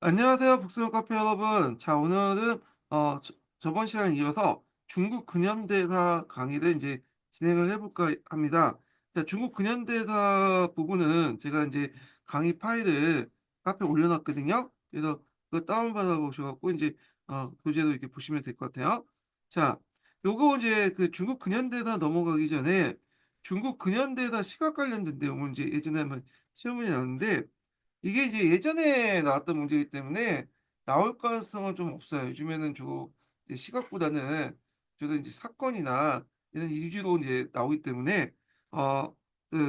안녕하세요, 북스런 카페 여러분. 자, 오늘은 저번 시간에 이어서 중국 근현대사 강의를 이제 진행을 해볼까 합니다. 자, 중국 근현대사 부분은 제가 이제 강의 파일을 카페에 올려놨거든요. 그래서 그거 다운받아 보셔갖고 이제 교재로 이렇게 보시면 될 것 같아요. 자, 요거 이제 그 중국 근현대사 넘어가기 전에 중국 근현대사 시각 관련된 내용을 이제 예전에 한번 시험문이 나왔는데 이게 이제 예전에 나왔던 문제이기 때문에 나올 가능성은 좀 없어요. 요즘에는 주로 이제 시각보다는 주로 이제 사건이나 이런 위주로 이제 나오기 때문에 어,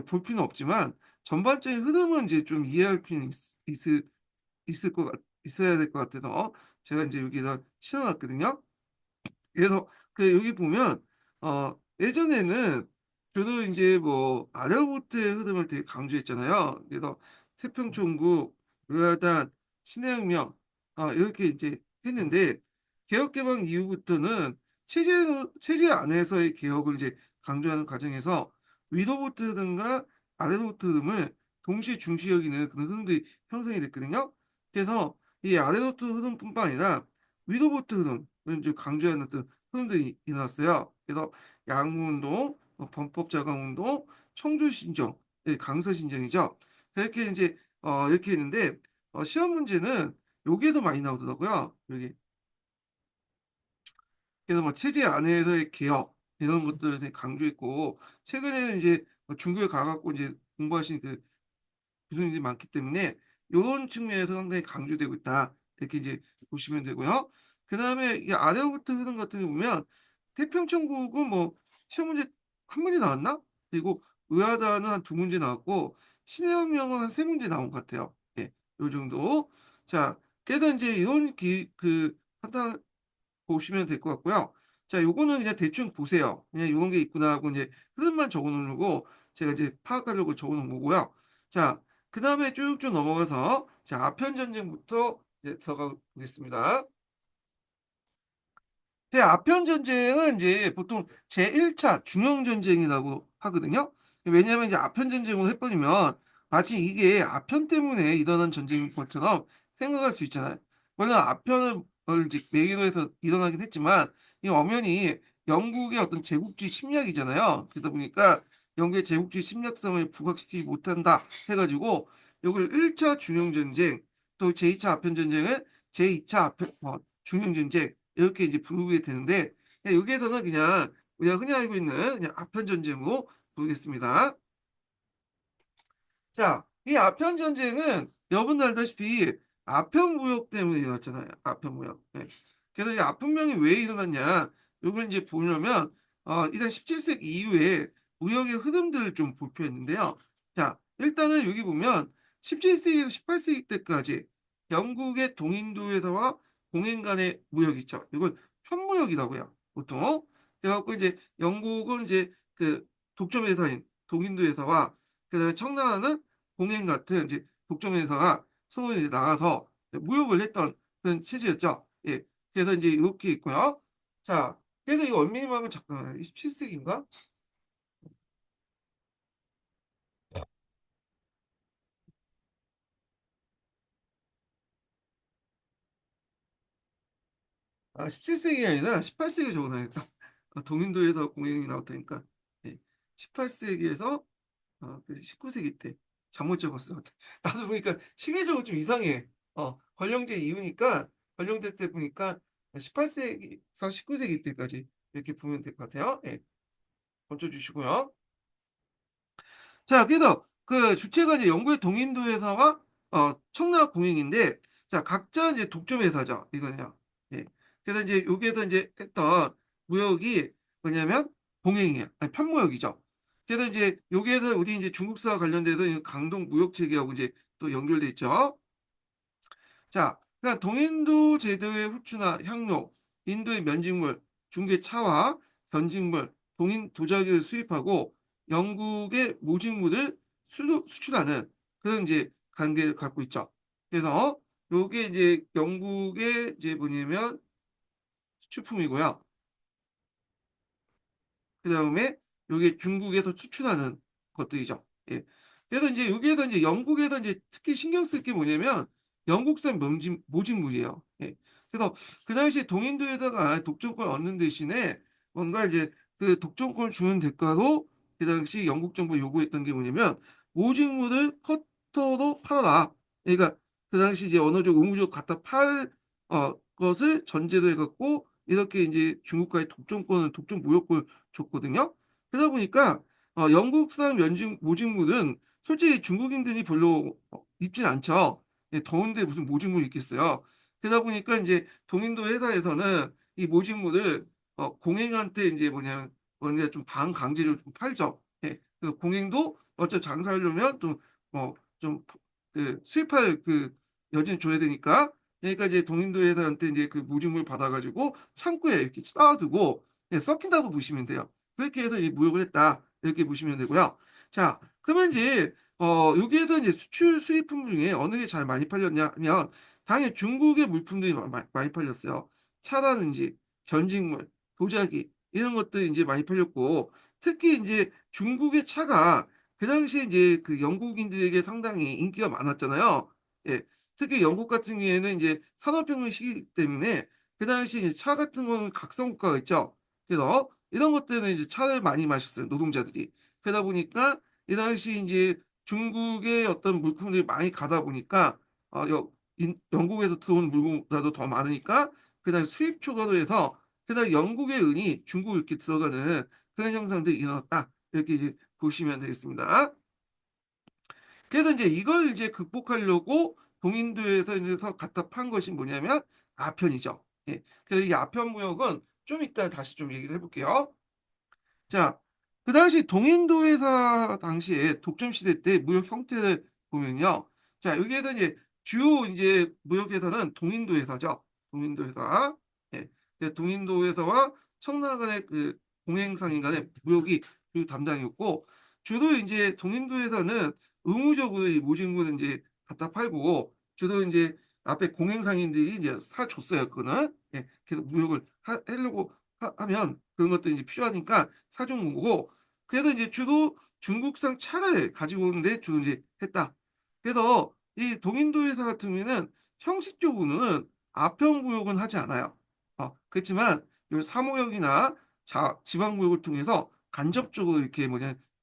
볼 필요는 없지만 전반적인 흐름은 이제 좀 이해할 필요는 있을 있어야 될 것 같아서 제가 이제 여기다 실어놨거든요. 그래서 그 여기 보면 예전에는 저도 이제 뭐 아랍부터의 흐름을 되게 강조했잖아요. 그래서 태평천국, 의아단, 신해혁명 이렇게 이제 했는데 개혁개방 이후부터는 체제 안에서의 개혁을 이제 강조하는 과정에서 위로부터 흐름과 아래로부터 흐름을 동시에 중시 여기는 그런 흐름들이 형성이 됐거든요. 그래서 이 아래로부터 흐름뿐만 아니라 위로부터 흐름을 이제 강조하는 어떤 흐름들이 일어났어요. 그래서 양무운동, 범법자강운동, 청조신정, 강서신정이죠. 이렇게 이제 이렇게 했는데 시험 문제는 여기에서 많이 나오더라고요. 여기 그래서 뭐 체제 안에서의 개혁 이런 것들을 되게 강조했고 최근에는 이제 중국에 가갖고 이제 공부하신 그 교수님들이 많기 때문에 이런 측면에서 상당히 강조되고 있다. 이렇게 이제 보시면 되고요. 그 다음에 이 아래로부터 흐름 같은 거 보면 태평천국은 뭐 시험 문제 한 문제 나왔나? 그리고 의아다는 한 두 문제 나왔고 신해혁명은 한 세 문제 나온 것 같아요. 예, 요 정도. 자, 그래서 이제 이런 그 판단 보시면 될 것 같고요. 자, 요거는 그냥 대충 보세요. 그냥 요런 게 있구나 하고 이제 흐름만 적어 놓는 거고 제가 이제 파악하려고 적어 놓은 거고요. 자, 그 다음에 쭉쭉 넘어가서 자, 아편 전쟁부터 이제 들어가 보겠습니다. 아편 전쟁은 이제 보통 제1차 중형 전쟁이라고 하거든요. 왜냐하면 이제 아편 전쟁을 해버리면 마치 이게 아편 때문에 일어난 전쟁인 것처럼 생각할 수 있잖아요. 물론 아편을 이제 매개로 해서 일어나긴 했지만 이 엄연히 영국의 어떤 제국주의 침략이잖아요. 그러다 보니까 영국의 제국주의 침략성을 부각시키지 못한다 해가지고 이걸 1차 중형 전쟁 또 제2차 아편 전쟁을 제2차 아편 중형 전쟁 이렇게 이제 부르게 되는데 그냥 여기에서는 그냥 우리가 흔히 알고 있는 그냥 아편 전쟁으로 부르겠습니다. 자, 이 아편 전쟁은 여러분들 알다시피 아편 무역 때문에 일어났잖아요. 아편 무역. 예. 그래서 이 아편명이 왜 일어났냐? 이걸 이제 보려면 일단 17세기 이후에 무역의 흐름들을 좀 볼 필요했는데요. 자, 일단은 여기 보면 17세기에서 18세기 때까지 영국의 동인도에서와 공인 간의 무역이 있죠. 이걸 편무역이라고 해요. 보통. 그래갖고 이제 영국은 이제 그 독점회사인 동인도에서와 그다음에 청나라는 공행 같은 이제 독점회사가 서로 이제 나가서 무역을 했던 그런 체제였죠. 예. 그래서 이제 이렇게 있고요. 자, 그래서 이 원미님하면 잠깐만 17세기인가? 아, 17세기가 아니라 18세기 적어놔야겠다. 동인도에서 공행이 나왔다니까. 예. 18세기에서 19세기 때 잘못 적었어. 나도 보니까 시계적으로 좀 이상해. 권령제 이후니까 권령제 때 보니까 18세기에서 19세기 때까지 이렇게 보면 될 것 같아요. 예, 먼저 주시고요. 자, 그래서 그 주체가 이제 영국의 동인도 회사와 청라 공인인데 자, 각자 이제 독점 회사죠. 이거는요. 예. 그래서 이제 여기에서 이제 했던 무역이 뭐냐면 봉행이에요. 아니, 편무역이죠. 그래서 이제 여기에서 우리 이제 중국사와 관련돼서 이 강동 무역 체계하고 이제 또 연결돼 있죠. 자, 그러니까 동인도 제도의 후추나 향료, 인도의 면직물, 중국의 차와 변직물, 동인 도자기를 수입하고 영국의 모직물을 수출하는 그런 이제 관계를 갖고 있죠. 그래서 요게 이제 영국의 이제 뭐냐면 수출품이고요. 그 다음에 요게 중국에서 수출하는 것들이죠. 예. 그래서 이제 여기에서 이제 영국에서 이제 특히 신경 쓸 게 뭐냐면 영국산 모직물이에요. 예. 그래서 그 당시 동인도에다가 독점권을 얻는 대신에 뭔가 이제 그 독점권을 주는 대가로 그 당시 영국 정부가 요구했던 게 뭐냐면 모직물을 커터로 팔아라. 그러니까 그 당시 이제 언어적 의무적 갖다 팔 것을 전제로 해 갖고 이렇게 인제 중국과의 독점 무역권을 줬거든요. 그러다 보니까 영국산 모직물은 솔직히 중국인들이 별로 입진 않죠. 예, 더운데 무슨 모직물이 있겠어요. 그러다 보니까 인제 동인도 회사에서는 이 모직물을 공행한테 인제 뭐냐 좀 반강제로 좀 팔죠. 예. 그 공행도 어차피 장사하려면 좀 좀 수입할 여지는 줘야 되니까, 그러니까 이제 동인도 회사한테 인제 그 모직물 받아 가지고 창고에 이렇게 쌓아 두고 예 썩힌다고 보시면 돼요. 그렇게 해서 이 무역을 했다, 이렇게 보시면 되고요. 자, 그러면 인제 여기에서 이제 수출 수입품 중에 어느 게 잘 많이 팔렸냐 하면 당연히 중국의 물품들이 많이 팔렸어요. 차라든지 전직물, 도자기 이런 것들이 인제 많이 팔렸고, 특히 인제 중국의 차가 그 당시에 인제 그 영국인들에게 상당히 인기가 많았잖아요. 예. 특히 영국 같은 경우에는 인제 산업혁명 시기이기 때문에 그 당시에 이제 차 같은 거는 각성국가가 있죠. 그래서 이런 것 때문에 이제 차를 많이 마셨어요, 노동자들이. 그러다 보니까 이 당시 인제 중국의 어떤 물품들이 많이 가다 보니까 어 여 영국에서 들어오는 물건보다도 더 많으니까 그다음에 수입 초과로 해서 그다음에 영국의 은이 중국으로 이렇게 들어가는 그런 현상들이 일어났다, 이렇게 이제 보시면 되겠습니다. 그래서 인제 이걸 이제 극복하려고 동인도에서 갖다 판 것이 뭐냐면 아편이죠. 예. 그래서 이 아편 무역은 좀 이따 다시 좀 얘기를 해 볼게요. 자, 그 당시 동인도 회사 당시에 독점 시대 때 무역 형태를 보면요. 자, 여기에서 이제 주요 인제 무역 회사는 동인도 회사죠. 동인도 회사. 예. 동인도 회사와 청라 간의 공행상인 간의 무역이 주요 담당이었고, 주로 인제 동인도 회사는 의무적으로 이 모직물을 인제 갖다 팔고, 주로 인제 앞에 공행상인들이 이제 사 줬어요, 그거는. 예. 계속 무역을 하려고 하면 그런 것들이 이제 필요하니까 사준 거고, 그래서 이제 주로 중국산 차를 가지고 오는데 주로 이제 했다. 그래서 이 동인도 회사 같은 경우에는 형식적으로는 아편무역은 하지 않아요. 그렇지만 요 사무역이나 지방무역을 통해서 간접적으로 이렇게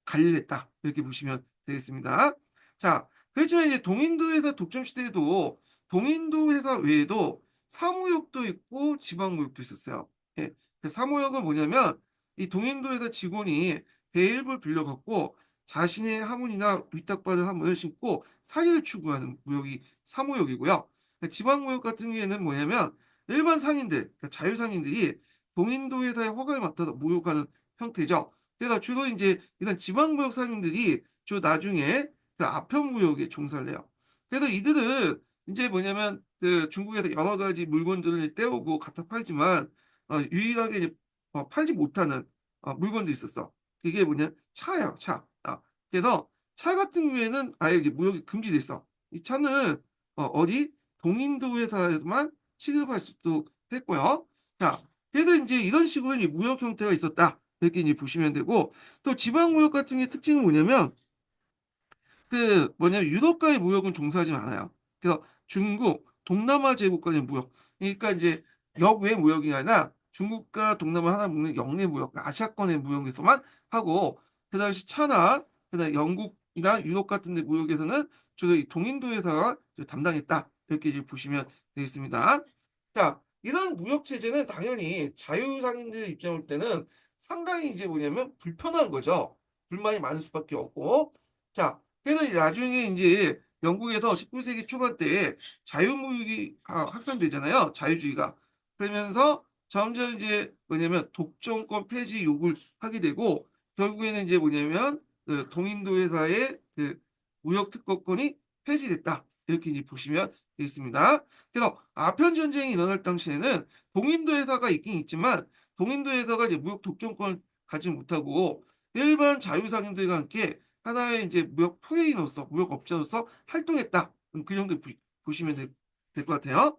관리했다, 이렇게 보시면 되겠습니다. 자, 그렇지만 이제 동인도 회사 독점 시대에도 동인도 회사 외에도 사무역도 있고 지방무역도 있었어요. 예. 그 사무역은 뭐냐면 이 동인도에서 직원이 배 일부를 빌려 갖고 자신의 화물이나 위탁받은 화물을 싣고 사기를 추구하는 무역이 사무역이고요. 지방무역 같은 경우에는 뭐냐면 일반 상인들, 그러니까 자유상인들이 동인도 회사의 허가를 맡아서 무역하는 형태죠. 그래서 주로 인제 이런 지방무역 상인들이 주로 나중에 아편무역에 종사를 해요. 그래서 이들은 인제 뭐냐면 중국에서 여러 가지 물건들을 떼오고 갖다 팔지만 유일하게 이제 팔지 못하는 물건도 있었어. 그게 뭐냐? 차예요, 차. 그래서 차 같은 경우에는 아예 이제 무역이 금지돼 있어. 이 차는 어디? 동인도 회사에서만 취급할 수도 했고요. 자, 그래서 인제 이런 식으로 이제 무역 형태가 있었다, 이렇게 이제 보시면 되고, 또 지방 무역 같은 게 특징은 뭐냐면 유럽과의 무역은 종사하지 않아요. 그래서 중국, 동남아 제국 간의 무역. 그러니까 인제 역외 무역이 아니라 중국과 동남아 하나 묶는 역내 무역, 그러니까 아시아권의 무역에서만 하고, 그 당시 차나 그다음에 영국이나 유럽 같은 데 무역에서는 주로 이 동인도 회사가 담당했다, 이렇게 이제 보시면 되겠습니다. 자, 이런 무역 체제는 당연히 자유상인들 입장에 볼 때는 상당히 이제 뭐냐면 불편한 거죠. 불만이 많을 수밖에 없고. 자, 그래서 이제 나중에 인제 영국에서 19 세기 초반대에 자유무역이 확산되잖아요, 자유주의가. 그러면서 점점 이제 뭐냐면 독점권 폐지 요구를 하게 되고, 결국에는 인제 뭐냐면 동인도 회사의 무역 특허권이 폐지됐다, 이렇게 이제 보시면 되겠습니다. 그래서 아편 전쟁이 일어날 당시에는 동인도 회사가 있긴 있지만 동인도 회사가 이제 무역 독점권을 갖지 못하고 일반 자유상인들과 함께 하나의 인제 무역 플레이너로서 무역업자로서 활동했다. 그 정도 보시면 될 것 같아요.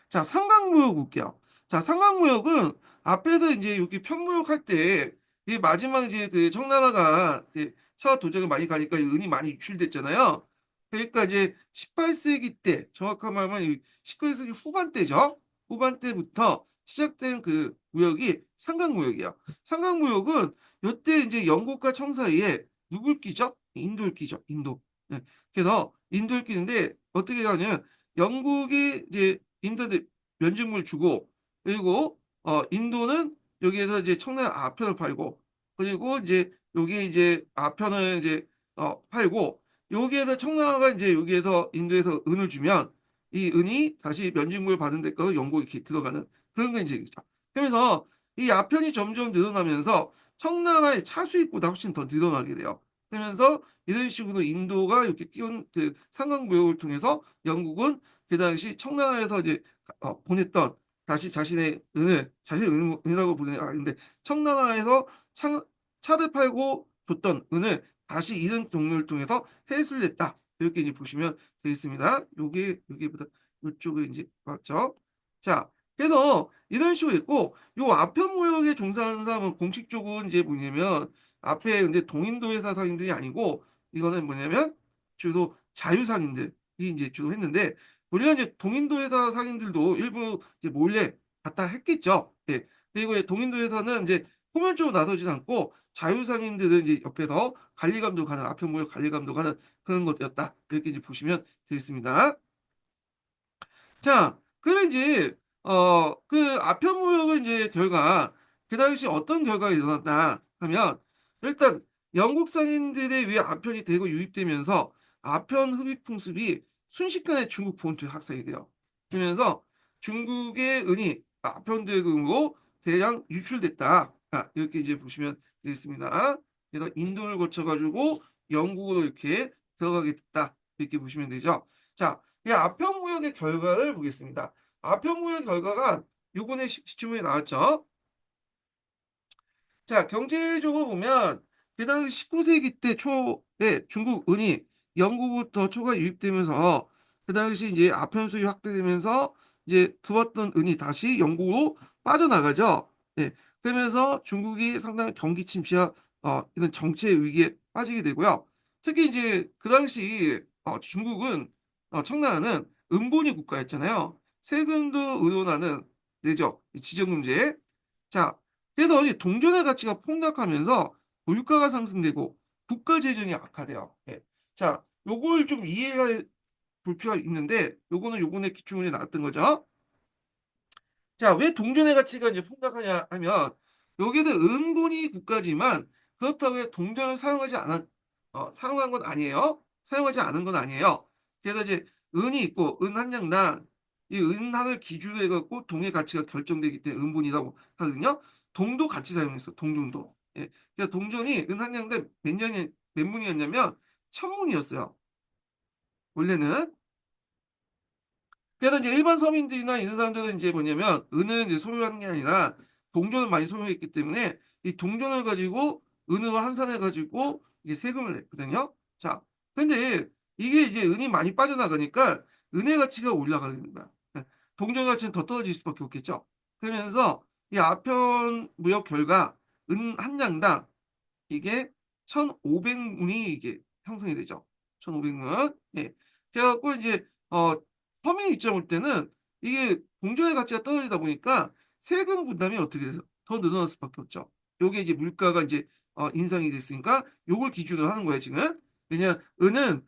자, 상강무역 볼게요. 자, 상강무역은 앞에서 인제 여기 편무역할 때 이 마지막 이제 청나라가 차 도적이 많이 가니까 이 은이 많이 유출됐잖아요. 그러니까 이제 18세기 때 정확한 말하면 이 19세기 후반대죠. 후반때부터 시작된 그 무역이 상강무역이에요. 상강무역은 요때 인제 영국과 청 사이에 누굴 끼죠? 인도를 끼죠, 인도. 예. 그래서 인도를 끼는데 어떻게 하냐면 영국이 이제 인도한테 면직무를 주고 그리고 인도는 여기에서 이제 청나라 아편을 팔고 그리고 인제 요게 이제 아편을 이제 팔고 여기에서 청나라가 인제 여기에서 인도에서 은을 주면 이 은이 다시 면직무를 받은 대가로 영국에 이렇게 들어가는 그런 건이죠. 그러면서 이 아편이 점점 늘어나면서 청나라의 차 수입보다 훨씬 더 늘어나게 돼요. 그러면서 이런 식으로 인도가 이렇게 끼운 그 상강무역을 통해서 영국은 그 당시 청나라에서 이제 보냈던 다시 자신의 은을 자신의 은이라고 부르는 근데 청나라에서 창 차를 팔고 줬던 은을 다시 이런 경로를 통해서 회수를 했다. 이렇게 이제 보시면 되겠습니다. 요게보다 요쪽을 인제 맞죠? 자 그래서 이런 식으로 있고 요 아편 무역에 종사하는 사람은 공식적으로 인제 뭐냐면 앞에 근데 동인도 회사 상인들이 아니고 이거는 뭐냐면 주로 자유상인들이 인제 주로 했는데 물론 이제 동인도 회사 상인들도 일부 이제 몰래 갖다 했겠죠. 예. 그리고 동인도 회사는 인제 표면적으로 나서진 않고 자유상인들은 이제 옆에서 관리 감독하는 아편 무역 관리 감독하는 그런 것이었다. 이렇게 이제 보시면 되겠습니다. 자 그러면 인제 그 아편 무역의 인제 결과 그 당시 어떤 결과가 일어났나 하면 일단 영국 상인들에 의해 아편이 대거 유입되면서 아편 흡입 풍습이 순식간에 중국 본토에 확산이 돼요. 그러면서 중국의 은이 아편 대금으로 대량 유출됐다. 이렇게 이제 보시면 되겠습니다. 그래서 인도를 거쳐 가지고 영국으로 이렇게 들어가게 됐다. 이렇게 보시면 되죠. 자 이 아편 무역의 결과를 보겠습니다. 아편 무역의 결과가 요번에 시중에 나왔죠. 자 경제적으로 보면 그 당시 19세기 때 초에 중국 은이 영국부터 초가 유입되면서 그 당시 이제 아편 수입이 확대되면서 이제 들어왔던 은이 다시 영국으로 빠져나가죠. 예. 그러면서 중국이 상당히 경기 침체와 이런 정체 위기에 빠지게 되고요. 특히 이제 그 당시 중국은 청나라는 은본위 국가였잖아요. 세금도 의존하는 내죠. 이 지정금제. 자 그래서 이 동전의 가치가 폭락하면서 물가가 상승되고 국가 재정이 악화돼요. 예. 자, 요걸 좀 이해해 볼 필요가 있는데 요거는 요번에 기출문제에 나왔던 거죠. 자, 왜 동전의 가치가 이제 폭락하냐 하면 여기는 은본위 국가지만 그렇다고 해서 동전을 사용하지 않았 사용한 건 아니에요. 사용하지 않은 건 아니에요. 그래서 이제 은이 있고 은 한 장당 이 은 항을 기준으로 해 갖고 동의 가치가 결정되기 때문에 은본이라고 하거든요. 동도 같이 사용했어, 동전도. 예. 그러니까 동전이 은 한 장당 몇 문이었냐면 1,000문이었어요, 원래는. 그래서 이제 일반 서민들이나 이런 사람들은 인제 뭐냐면 은을 이제 소유하는 게 아니라 동전을 많이 소유했기 때문에 이 동전을 가지고 은으로 환산해 가지고 이게 세금을 냈거든요. 자 근데 이게 이제 은이 많이 빠져나가니까 은의 가치가 올라가게 되는 거야. 예. 동전 가치는 더 떨어질 수밖에 없겠죠. 그러면서 이 아편 무역 결과 은 한 양당 이게 1,500 문이 이게 형성이 되죠. 1,500 문. 예. 그래 갖고 인제 서민 입장 볼 때는 이게 공정의 가치가 떨어지다 보니까 세금 부담이 어떻게 돼서 더 늘어날 수밖에 없죠. 요게 이제 물가가 이제 인상이 됐으니까 요걸 기준으로 하는 거예요 지금. 왜냐면 은은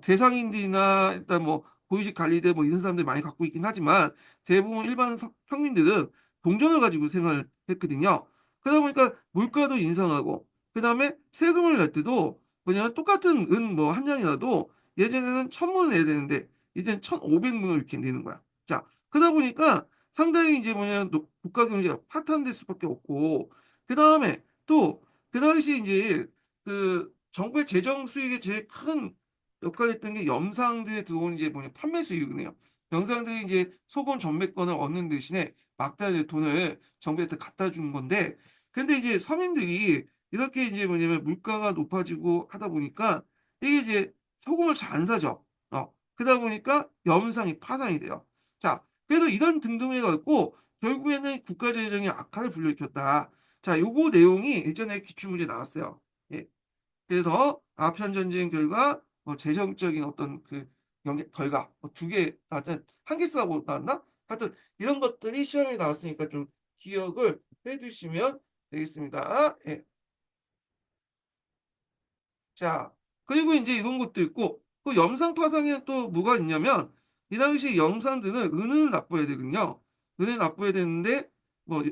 대상인들이나 일단 뭐 고위직 관리들 뭐 이런 사람들이 많이 갖고 있긴 하지만 대부분 일반 평민들은 동전을 가지고 생활했거든요. 그러다 보니까 물가도 인상하고 그다음에 세금을 낼 때도 뭐냐면 똑같은 은 뭐 한 장이라도 예전에는 1,000 문을 내야 되는데 이젠 1,500 문을 이렇게 내는 거야. 자 그러다 보니까 상당히 이제 뭐냐면 국가 경제가 파탄될 수밖에 없고 그다음에 또 그 당시 인제 그 정부의 재정 수익의 제일 큰 역할을 했던 게 염상들에 들어오는 이제 뭐냐 판매 수익이네요. 염상들이 인제 소금 전매권을 얻는 대신에 막대한 돈을 정부한테 갖다 준 건데 근데 이제 서민들이 이렇게 이제 뭐냐면 물가가 높아지고 하다 보니까 이게 이제 소금을 잘 안 사죠. 그러다 보니까 염상이 파산이 돼요. 자 그래서 이런 등등해 갖고 결국에는 국가 재정의 악화를 불러일으켰다. 자 요거 내용이 예전에 기출문제에 나왔어요. 예. 그래서 아편 전쟁 결과 재정적인 어떤 그 영역 결과 두 개 나왔잖 한 개 쓰라고 나왔나? 하여튼 이런 것들이 시험에 나왔으니까 좀 기억을 해 두시면 되겠습니다. 예. 자, 그리고 인제 이런 것도 있고 그 염상 파상에는 또 뭐가 있냐면 이 당시 염산들은 은을 납부해야 되거든요. 은을 납부해야 되는데 뭐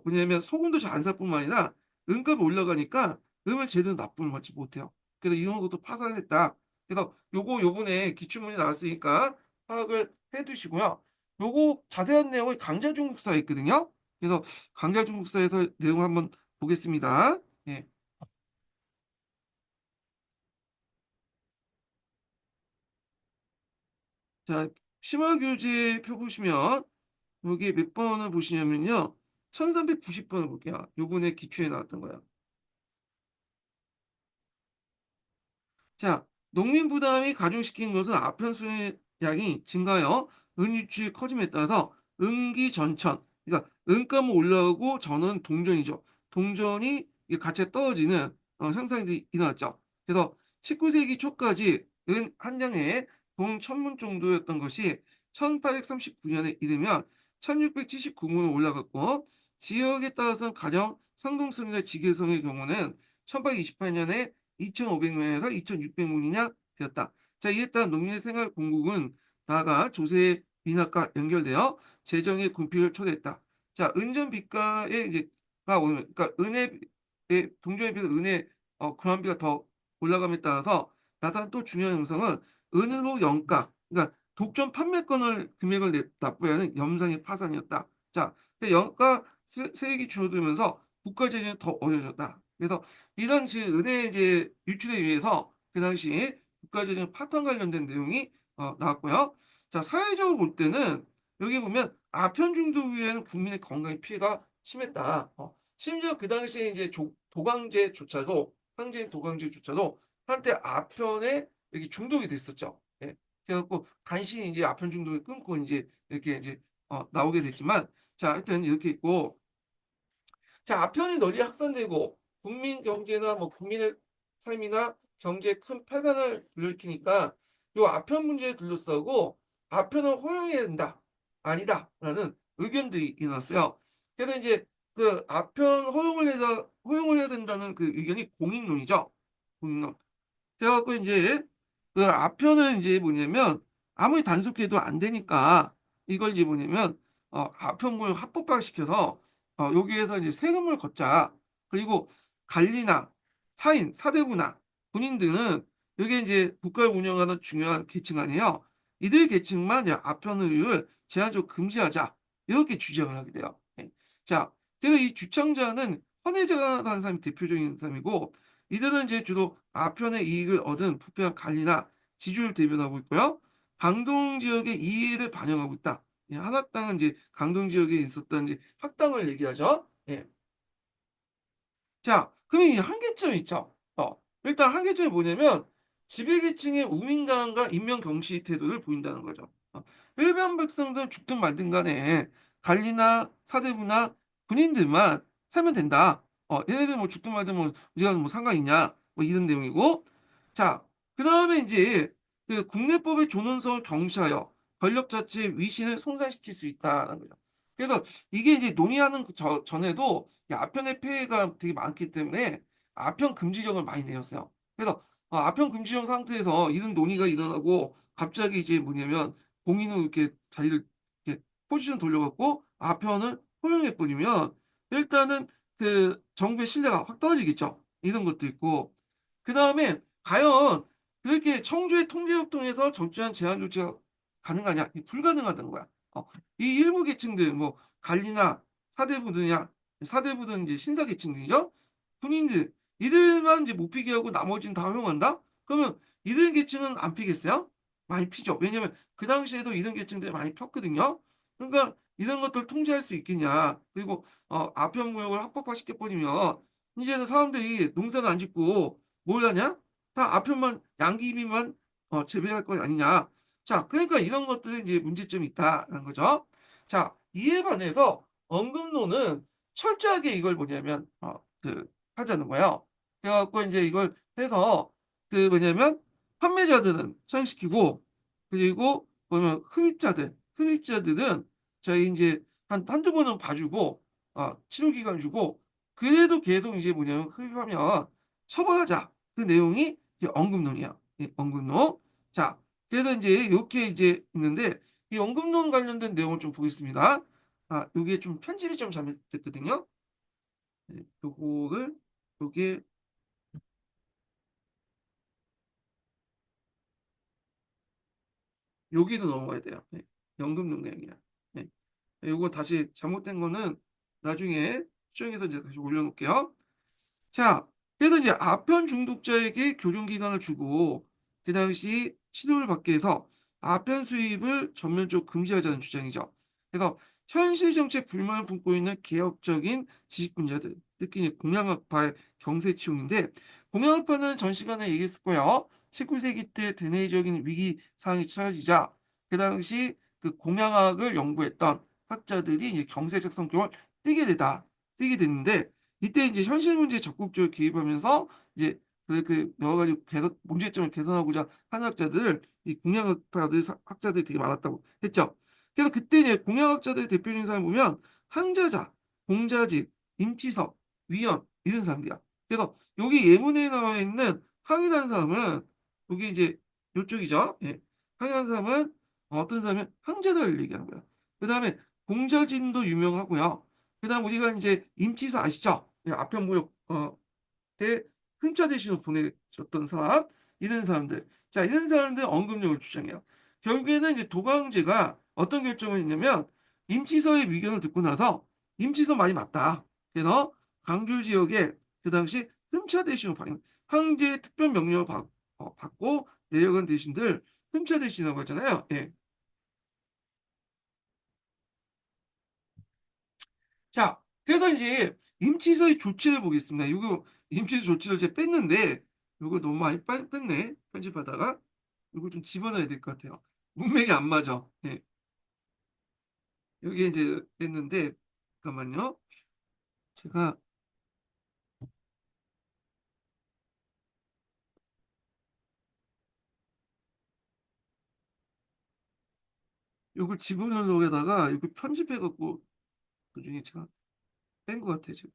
뭐냐면 소금도 잘 안 살 뿐만 아니라 은값이 올라가니까 은을 제대로 납부를 받지 못해요. 그래서 이런 것도 파산을 했다. 그래서 요거 요번에 기출문제 나왔으니까 파악을 해 두시고요. 요거 자세한 내용은 강자중국사에 있거든요. 그래서 강자중국사에서 내용을 한번 보겠습니다. 예. 자, 심화교재 펴 보시면 여기 몇 번을 보시냐면요. 1390 번을 볼게요. 요번에 기출에 나왔던 거요. 자, 농민 부담이 가중시킨 것은 아편수의 양이 증가하여 은유출이 커짐에 따라서 은기전천, 그러니까 은가은 올라가고 전원은 동전이죠. 동전이 이게 가치가 떨어지는 현상이 일어났죠. 그래서 19세기 초까지 은 한 장에 돈 1000문 정도였던 것이 1839년에 이르면 1679문으로 올라갔고 지역에 따라서는 가령 상동성이나 지계성의 경우는 1828년에 2,500명에서 2,600명이나 되었다. 자, 이에 따라 농민의 생활 공급은 나아가 조세 인하과 연결되어 재정의 궁핍을 초래했다. 자, 은전 빚가에 이제가 오는 그러니까 은의 동전에 비해서 은의 교환비가 더 올라감에 따라서 나타난 또 중요한 현상은 은으로 영가 그러니까 독점 판매권을 금액을 납부해야 하는 염상의 파산이었다. 자, 영가 세액이 줄어들면서 국가 재정이 더 어려워졌다. 그래서 이 당시 은혜 이제 유출에 의해서 그 당시 국가재정 파탄 관련된 내용이 나왔고요. 자, 사회적으로 볼 때는 여기 보면 아편 중독 위에는 국민의 건강에 피해가 심했다. 심지어 그 당시에 이제 도강제조차도 황제인 도강제조차도 한때 아편에 여기 중독이 됐었죠. 예. 그래갖고 간신히 이제 아편 중독을 끊고 이제 이렇게 이제 나오게 됐지만 자, 하여튼 이렇게 있고 자, 아편이 널리 확산되고 국민 경제나 뭐 국민의 삶이나 경제에 큰 파탄을 불러일으키니까 요 아편 문제에 둘러싸고 아편을 허용해야 된다. 아니다라는 의견들이 일어났어요. 그래서 이제 그 아편 허용을 해야 된다는 그 의견이 공익론이죠. 공익론. 그래 갖고 인제 그 아편은 인제 뭐냐면 아무리 단속해도 안 되니까 이걸 이제 뭐냐면 아편을 합법화시켜서 여기에서 이제 세금을 걷자. 그리고 관리나 사인, 사대부나 군인 등은 이게 인제 국가를 운영하는 중요한 계층 아니에요. 이들 계층만 이제 아편을 제한적으로 금지하자. 이렇게 주장을 하게 돼요. 예. 자, 그래서 이 주창자는 헌혜자라는 사람이 대표적인 사람이고 이들은 이제 주로 아편의 이익을 얻은 부패한 관리나 지주를 대변하고 있고요. 강동 지역의 이해를 반영하고 있다. 예, 한학당은 이제 강동 지역에 있었던 이제 학당을 얘기하죠. 예. 자, 그러면 이 한계점이 있죠. 일단 한계점이 뭐냐면 지배계층의 우민감과 인명경시 태도를 보인다는 거죠. 일반 백성들은 죽든 말든 간에 관리나 사대부나 군인들만 살면 된다. 얘네들 뭐 죽든 말든 뭐 우리가 뭐 상관 있냐? 뭐 이런 내용이고. 자, 그다음에 이제 그 국내법의 존엄성을 경시하여 권력 자체의 위신을 손상시킬 수 있다는 거죠. 그래서 이게 이제 논의하는 전에도 이 아편의 폐해가 되게 많기 때문에 아편 금지령을 많이 내렸어요. 그래서 아편 금지령 상태에서 이런 논의가 일어나고 갑자기 이제 뭐냐면 공인으로 이렇게 자기를 이렇게 포지션 돌려갖고 아편을 허용해 버리면 일단은 그 정부의 신뢰가 확 떨어지겠죠. 이런 것도 있고 그다음에 과연 그렇게 청주의 통제협동에서 적절한 제한 조치가 가능하냐? 이 불가능하다는 거야. 이 일부 계층들 뭐 관리나 사대부들이냐 사대부는 이제 신사 계층들이죠. 군인들 이들만 이제 못 피게 하고 나머지는 다 허용한다? 그러면 이들 계층은 안 피겠어요? 많이 피죠. 왜냐면 그 당시에도 이런 계층들이 많이 폈거든요. 그러니까 이런 것들을 통제할 수 있겠냐. 그리고 아편무역을 합법화시켜 버리면 이제는 사람들이 농사를 안 짓고 뭘 하냐? 다 아편만 양귀비만 재배할 것 아니냐. 자, 그러니까 이런 것들이 이제 문제점이 있다라는 거죠. 자, 이에 반해서 언급론은 철저하게 이걸 뭐냐면 하자는 거예요. 그래 갖고 인제 이걸 해서 그 뭐냐면 판매자들은 처형시키고, 그리고 보면 흡입자들은 저희 이제 한두 번은 봐주고, 치료 기간 주고, 그래도 계속 이제 뭐냐면 흡입하면 처벌하자. 그 내용이 이제 언급론이야. 예, 언급론. 자, 그래서 이제 이렇게 이제 있는데, 이 언급론 관련된 내용을 좀 보겠습니다. 요게 좀 편집이 좀 잘못됐거든요. 네, 요거를, 요게, 여기도 넘어가야 돼요. 네, 연금론 내용이야. 네. 요거 다시 잘못된 거는 나중에 수정해서 이제 다시 올려놓을게요. 자, 그래서 이제 아편 중독자에게 교정 기간을 주고 그 당시 치료를 받게 해서 아편 수입을 전면적으로 금지하자는 주장이죠. 그래서 현실 정책 불만을 품고 있는 개혁적인 지식분야들, 특히 이제 공양학파의 경세 치용인데, 공양학파는 전 시간에 얘기했을 거예요. 19세기 때 대내적인 위기 상황이 처해지자 그 당시 그 공양학을 연구했던 학자들이 이제 경제적 성격을 띠게 됐는데, 이때 이제 현실 문제에 적극적으로 개입하면서 이제 그 여러 가지 개선 문제점을 개선하고자 하는 학자들, 이 공양학파들 학자들이 되게 많았다고 했죠. 그래서 그때 이제 공양학자들 대표적인 사람 보면 항자자, 공자집, 임치석, 위원 이런 사람들이야. 그래서 여기 예문에 나와 있는 항이라는 사람은 여기 이제 요쪽이죠. 예. 항이라는 사람은 어떤 사람이면 항자들을 얘기하는 거야. 그 다음에 공자진도 유명하고요. 그다음 우리가 이제 임치사 아시죠? 예, 아편무역 때 흠자 대신으로 보내줬던 사람, 이런 사람들. 자, 이런 사람들 언급력을 주장해요. 결국에는 이제 도광제가 어떤 결정을 했냐면, 임치서의 의견을 듣고 나서 임치서 많이 맞다. 그래서 강주 지역에 그 당시 흠차 대신으로 황제의 특별 명령을 받고 내려간 대신들 흠차 대신이라고 하잖아요. 예. 자, 그래서 이제 임치서의 조치를 보겠습니다. 이거 임치서 조치를 제가 뺐는데, 이거 너무 많이 뺐네. 편집하다가. 이거 좀 집어넣어야 될 것 같아요. 문맥이 안 맞아. 네. 여기 이제 뺐는데, 잠깐만요. 제가 이걸 집어넣으려다가 이거 편집해갖고 나중에 제가 뺀 것 같아요, 지금.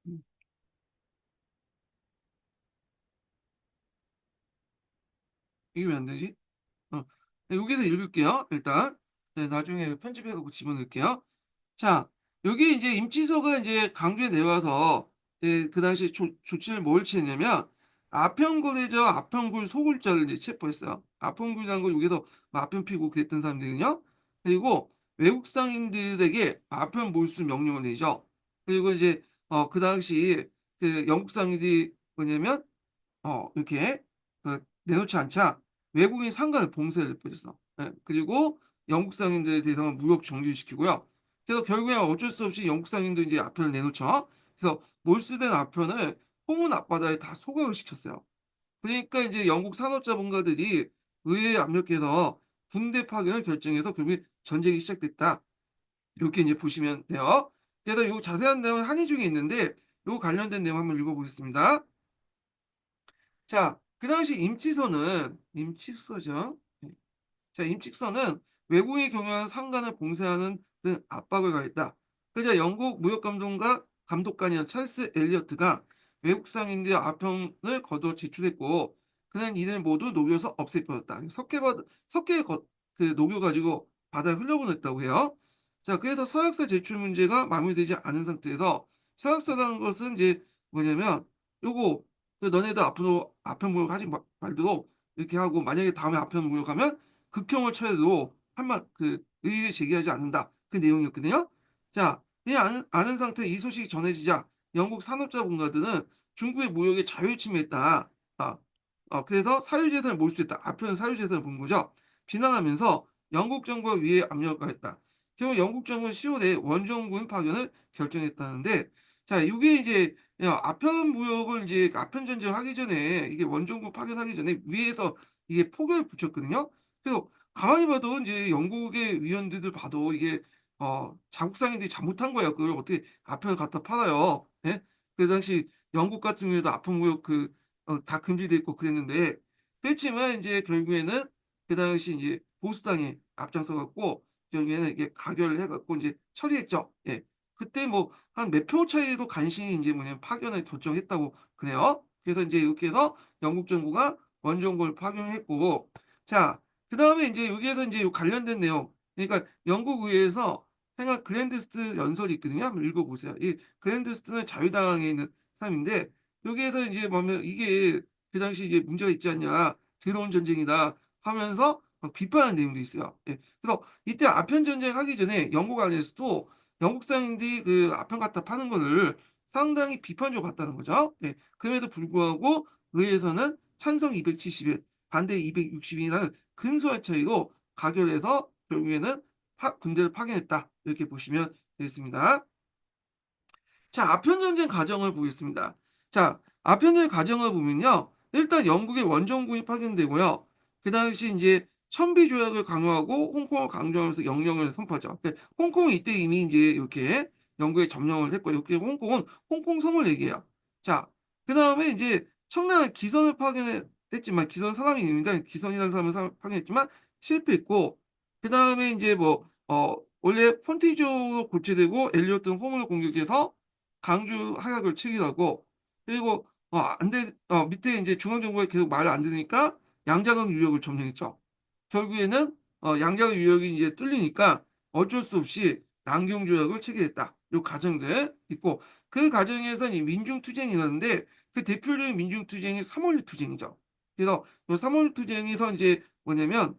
음, 이게 왜 안 되지? 네, 여기서 읽을게요, 일단. 네, 나중에 편집해갖고 집어넣을게요. 자, 여기 이제 임치서가 이제 강주에 내와서 그 당시 조치를 뭘 취했냐면, 아편굴이죠. 아편굴 소굴자를 이제 체포했어요. 아편굴이라는 건 여기서 뭐 아편 피고 그랬던 사람들이거든요. 그리고 외국 상인들에게 아편 몰수 명령을 내죠. 그리고 이제 그 당시 그 영국 상인들이 뭐냐면 이렇게 내놓지 않자 외국인 상가를 봉쇄를 해버렸어. 예, 그리고 영국 상인들에 대해서는 무역 정지시키고요. 그래서 결국에 어쩔 수 없이 영국 상인도 이제 아편을 내놓죠. 그래서 몰수된 아편을 호문 앞바다에 다 소각을 시켰어요. 그러니까 이제 영국 산업자본가들이 의회에 압력해서 군대 파견을 결정해서 결국에 전쟁이 시작됐다. 이렇게 이제 보시면 돼요. 그래서 이 자세한 내용은 한의 중에 있는데, 이 관련된 내용 한번 읽어보겠습니다. 자, 그 당시 임치서죠. 네. 자, 임칙서는 외국의 경영하는 상관을 봉쇄하는 등 압박을 가했다. 그러자 영국 무역감독과 감독관이었던 찰스 엘리어트가 외국 상인들의 아평을 거둬 제출했고, 그는 이들 모두 녹여서 없애버렸다. 석회에 녹여가지고 바다에 흘려보냈다고 해요. 자, 그래서 서약서 제출 문제가 마무리되지 않은 상태에서, 서약서라는 것은 이제 뭐냐면 요거 너네도 앞으로 아편 무역 하지 말도록 이렇게 하고, 만약에 다음에 아편 무역하면 극형을 처해도 한마 의의를 제기하지 않는다. 그 내용이었거든요. 자, 이 아는 상태 이 소식이 전해지자 영국 산업자본가들은 중국의 무역에 자유를 침해했다. 아, 그래서 사유재산을 몰수했다. 아편 사유재산을 본 거죠. 비난하면서 영국 정부가 위에 압력을 가했다. 결국 영국 정부는 10월에 원정군 파견을 결정했다는데, 자, 이게 이제 아편 무역을 이제 아편 전쟁을 하기 전에, 이게 원정군 파견하기 전에 위에서 이게 포격을 붙였거든요. 그래서 가만히 봐도 이제 영국의 위원들을 봐도 이게 자국 상인들이 잘못한 거예요. 그걸 어떻게 아편을 갖다 팔아요? 예? 그 당시 영국 같은 경우에도 아편 무역 다 금지돼 있고 그랬는데, 그렇지만 이제 결국에는 그 당시 이제 보수당이 앞장서 갖고 결국에는 이게 가결을 해 갖고 이제 처리했죠. 예. 그때 뭐 한 몇 표 차이로 간신히 이제 뭐냐면 파견을 결정했다고 그래요. 그래서 이제 이렇게 해서 영국 정부가 원정부를 파견했고, 자, 그다음에 이제 여기에서 이제 요 관련된 내용, 그러니까 영국 의회에서 행한 그랜드스트 연설이 있거든요. 한번 읽어보세요. 이 그랜드스트는 자유당에 있는 사람인데, 여기에서 이제 보면 이게 그 당시 이게 문제가 있지 않냐, 더러운 전쟁이다 하면서 막 비판하는 내용도 있어요. 예. 그래서 이때 아편 전쟁 하기 전에 영국 안에서도 영국 상인들이 그 아편 갖다 파는 거를 상당히 비판적으로 봤다는 거죠. 예. 그럼에도 불구하고 의회에서는 찬성 270일, 반대 260일이라는 근소한 차이로 가결해서 결국에는 군대를 파견했다. 이렇게 보시면 되겠습니다. 자, 아편전쟁 과정을 보겠습니다. 자, 아편전쟁 과정을 보면요. 일단 영국의 원정군이 파견되고요. 그 당시 이제 천비 조약을 강요하고 홍콩을 강조하면서 영령을 선포하죠. 홍콩이 이때 이미 이제 이렇게 영국에 점령을 했고, 이렇게 홍콩은 홍콩섬을 얘기해요. 자, 그 다음에 이제 청나라 기선을 파견했지만, 기선 사람이 있습니다. 기선이라는 사람을 파견했지만 실패했고, 그 다음에 이제 뭐, 원래 폰티조로 고치되고 엘리어트는 호문을 공격해서 강주 하약을 체결하고, 그리고 안돼, 밑에 이제 중앙정부가 계속 말을 안 들으니까 양자강 유역을 점령했죠. 결국에는 양자강 유역이 이제 뚫리니까 어쩔 수 없이 남경조약을 체결했다. 요 과정들 있고, 그 과정에서 이 민중투쟁이 있었는데, 그 대표적인 민중투쟁이 3.16 투쟁이죠. 그래서 요 3.16 투쟁에서 이제 뭐냐면,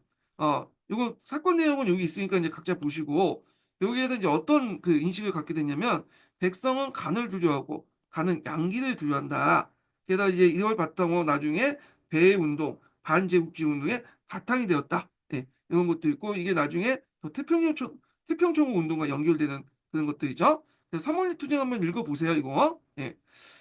요거 사건 내용은 여기 있으니까 이제 각자 보시고, 여기에서 이제 어떤 그 인식을 갖게 됐냐면, 백성은 간을 두려워하고 간은 양기를 두려워한다. 게다가 이제 이걸 바탕으로 나중에 배운동, 반제국지 운동의 바탕이 되었다. 예, 이런 것도 있고, 이게 나중에 또 태평천국 운동과 연결되는 그런 것들이죠. 그래서 3.16 투쟁 한번 읽어보세요, 이거. 예.